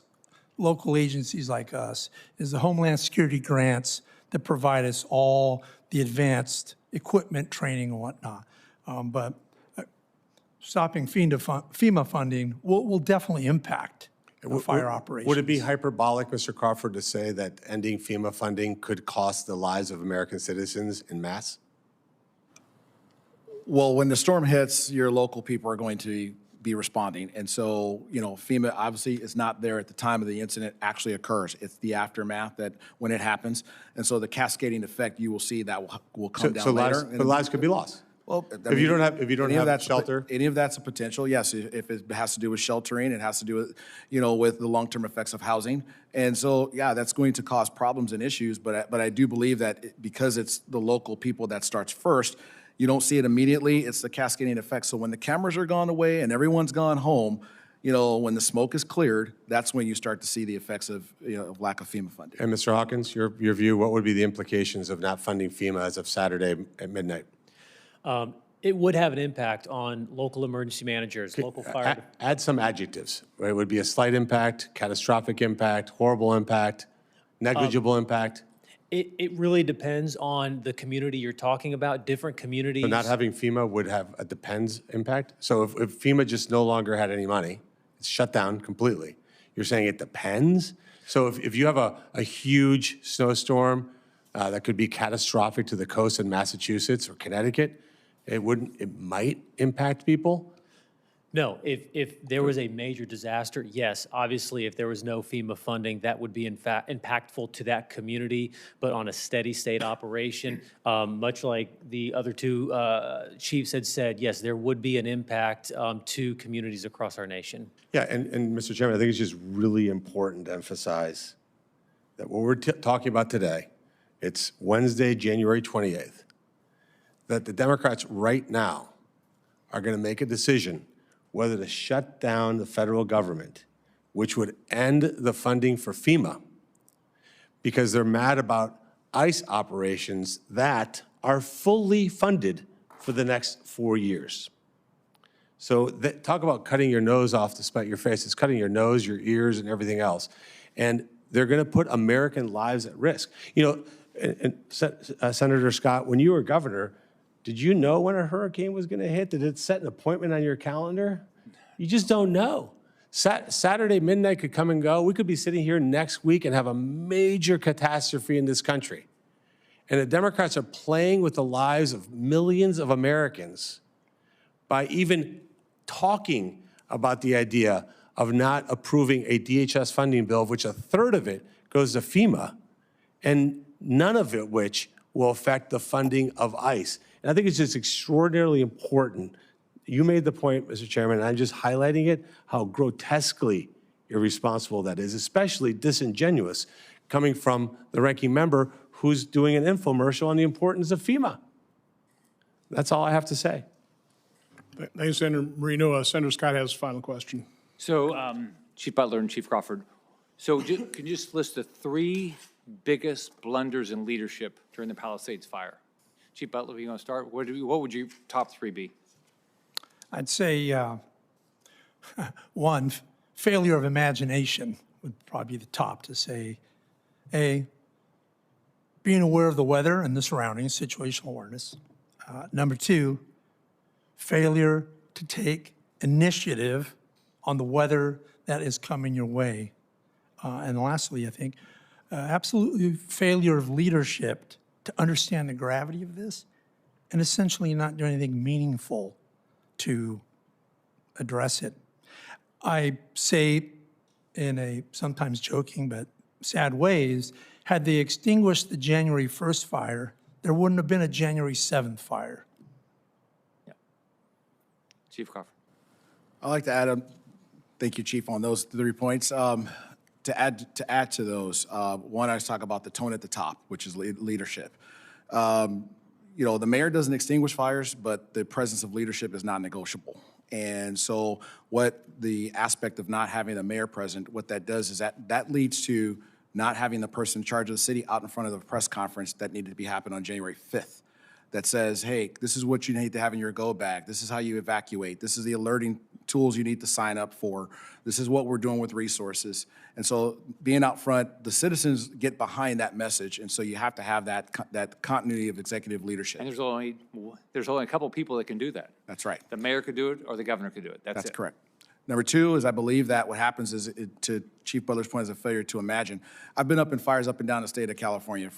local agencies like us is the Homeland Security grants that provide us all the advanced equipment, training, and whatnot. But stopping FEMA funding will definitely impact the fire operations. Would it be hyperbolic, Mr. Crawford, to say that ending FEMA funding could cost the lives of American citizens en masse? Well, when the storm hits, your local people are going to be responding. And so, FEMA obviously is not there at the time of the incident actually occurs. It's the aftermath that when it happens. And so the cascading effect you will see that will come down later. But lives could be lost. Well, If you don't have shelter. Any of that's a potential, yes. If it has to do with sheltering, it has to do with, with the long-term effects of housing. And so, yeah, that's going to cause problems and issues. But I do believe that because it's the local people that starts first, you don't see it immediately. It's the cascading effect. So when the cameras are gone away and everyone's gone home, when the smoke is cleared, that's when you start to see the effects of lack of FEMA funding. And Mr. Hawkins, your view, what would be the implications of not funding FEMA as of Saturday at midnight? It would have an impact on local emergency managers, local fire. Add some adjectives. Right? It would be a slight impact, catastrophic impact, horrible impact, negligible impact. It really depends on the community you're talking about. Different communities. So not having FEMA would have a depends impact? So if FEMA just no longer had any money, it's shut down completely. You're saying it depends? So if you have a huge snowstorm that could be catastrophic to the coast in Massachusetts or Connecticut, it might impact people? No, if there was a major disaster, yes, obviously, if there was no FEMA funding, that would be in fact impactful to that community. But on a steady state operation, much like the other two chiefs had said, yes, there would be an impact to communities across our nation. Yeah, and Mr. Chairman, I think it's just really important to emphasize that what we're talking about today, it's Wednesday, January 28th, that the Democrats right now are going to make a decision whether to shut down the federal government, which would end the funding for FEMA, because they're mad about ICE operations that are fully funded for the next 4 years. So talk about cutting your nose off to spite your face. It's cutting your nose, your ears, and everything else. And they're going to put American lives at risk. Senator Scott, when you were governor, did you know when a hurricane was going to hit? Did it set an appointment on your calendar? You just don't know. Saturday midnight could come and go. We could be sitting here next week and have a major catastrophe in this country. And the Democrats are playing with the lives of millions of Americans by even talking about the idea of not approving a DHS funding bill, of which a third of it goes to FEMA, and none of it which will affect the funding of ICE. And I think it's just extraordinarily important. You made the point, Mr. Chairman, and I'm just highlighting it, how grotesquely irresponsible that is, especially disingenuous, coming from the ranking member who's doing an infomercial on the importance of FEMA. That's all I have to say. Thank you, Senator Marino. Senator Scott has a final question. So, Chief Butler and Chief Crawford, so can you just list the 3 biggest blunders in leadership during the Palisades fire? Chief Butler, if you want to start, what would your top 3 be? I'd say, one, failure of imagination would probably be the top to say. A, being aware of the weather and the surroundings, situational awareness. Number 2, failure to take initiative on the weather that is coming your way. And lastly, I think, absolutely failure of leadership to understand the gravity of this and essentially not do anything meaningful to address it. I say in a sometimes joking but sad ways, had they extinguished the January 1st fire, there wouldn't have been a January 7th fire. Yeah. Chief Crawford. I'd like to add thank you, Chief, on those 3 points. To add to those, one, I was talking about the tone at the top, which is leadership. The mayor doesn't extinguish fires, but the presence of leadership is not negotiable. And so what the aspect of not having a mayor present, what that does is that leads to not having the person in charge of the city out in front of the press conference that needed to be happening on January 5th. that says, hey, this is what you need to have in your go bag. This is how you evacuate. This is the alerting tools you need to sign up for. This is what we're doing with resources. And so being out front, the citizens get behind that message. And so you have to have that continuity of executive leadership. And there's only a couple people that can do that. That's right. The mayor could do it or the governor could do it. That's it. Correct. Number two is I believe that what happens is, to Chief Butler's point, is a failure to imagine. I've been up in fires up and down the state of California,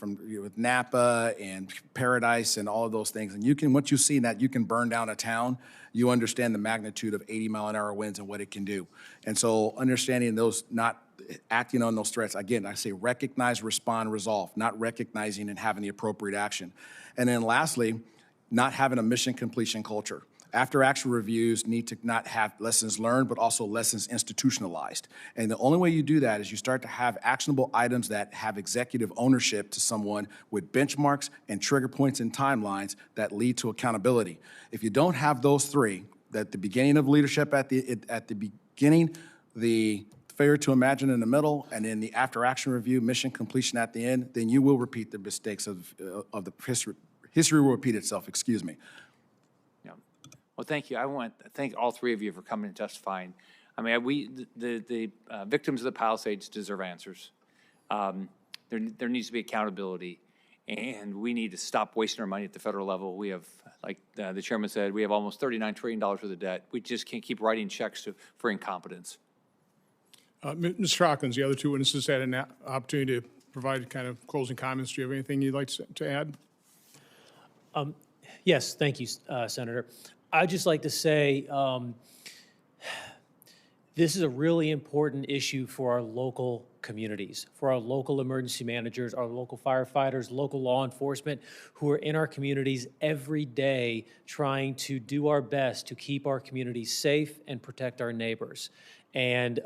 with Napa and Paradise and all of those things. And once you see that you can burn down a town, you understand the magnitude of 80-mile-an-hour winds and what it can do. And so understanding those, not acting on those threats, again, I say recognize, respond, resolve, not recognizing and having the appropriate action. And then lastly, not having a mission completion culture. After action reviews need to not have lessons learned, but also lessons institutionalized. And the only way you do that is you start to have actionable items that have executive ownership to someone with benchmarks and trigger points and timelines that lead to accountability. If you don't have those three, that the beginning of leadership at the beginning, the failure to imagine in the middle, and then the after action review, mission completion at the end, then you will repeat the mistakes of the history. History will repeat itself, excuse me. Well, thank you. I want to thank all three of you for coming and testifying. I mean, the victims of the Palisades deserve answers. There needs to be accountability, and we need to stop wasting our money at the federal level. We have, like the chairman said, we have almost $39 trillion worth of debt. We just can't keep writing checks for incompetence. Mr. Hawkins, the other two witnesses had an opportunity to provide kind of closing comments. Do you have anything you'd like to add? Yes, thank you, Senator. I'd just like to say this is a really important issue for our local communities, for our local emergency managers, our local firefighters, local law enforcement, who are in our communities every day trying to do our best to keep our communities safe and protect our neighbors. And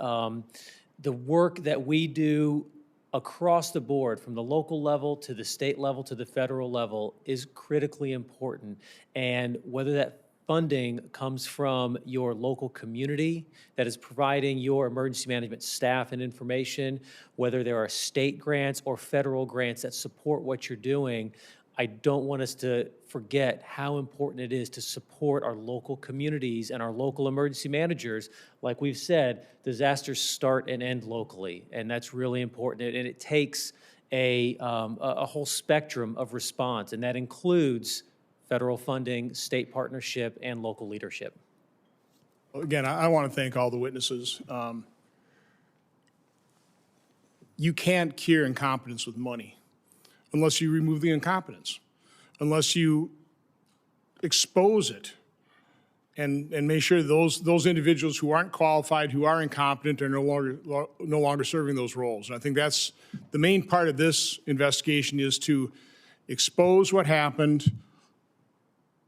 the work that we do across the board, from the local level to the state level to the federal level, is critically important. And whether that funding comes from your local community that is providing your emergency management staff and information, whether there are state grants or federal grants that support what you're doing, I don't want us to forget how important it is to support our local communities and our local emergency managers. Like we've said, disasters start and end locally, and that's really important. And it takes a whole spectrum of response, and that includes federal funding, state partnership, and local leadership. Again, I want to thank all the witnesses. You can't cure incompetence with money unless you remove the incompetence, unless you expose it and make sure those individuals who aren't qualified, who are incompetent, are no longer serving those roles. And I think that's the main part of this investigation, is to expose what happened,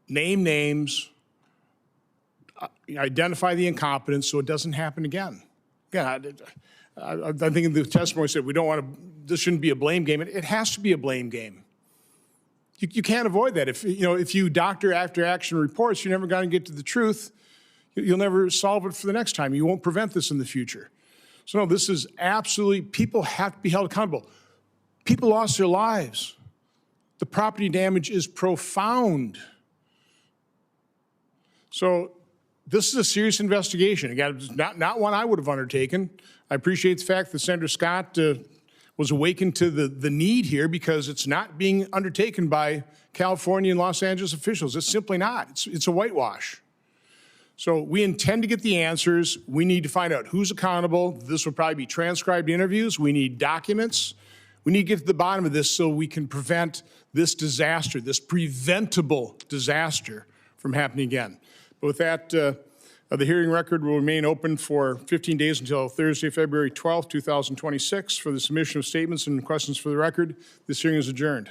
name names, identify the incompetence so it doesn't happen again. Again, I think in the testimony said we don't want to, this shouldn't be a blame game. It has to be a blame game. You can't avoid that. If you doctor after action reports, you're never going to get to the truth. You'll never solve it for the next time. You won't prevent this in the future. So no, this is absolutely, people have to be held accountable. People lost their lives. The property damage is profound. So this is a serious investigation. Again, it's not one I would have undertaken. I appreciate the fact that Senator Scott was awakened to the need here, because it's not being undertaken by California and Los Angeles officials. It's simply not. It's a whitewash. So we intend to get the answers. We need to find out who's accountable. This will probably be transcribed interviews. We need documents. We need to get to the bottom of this so we can prevent this disaster, this preventable disaster, from happening again. But with that, the hearing record will remain open for 15 days until Thursday, February 12th, 2026, for the submission of statements and questions for the record. This hearing is adjourned.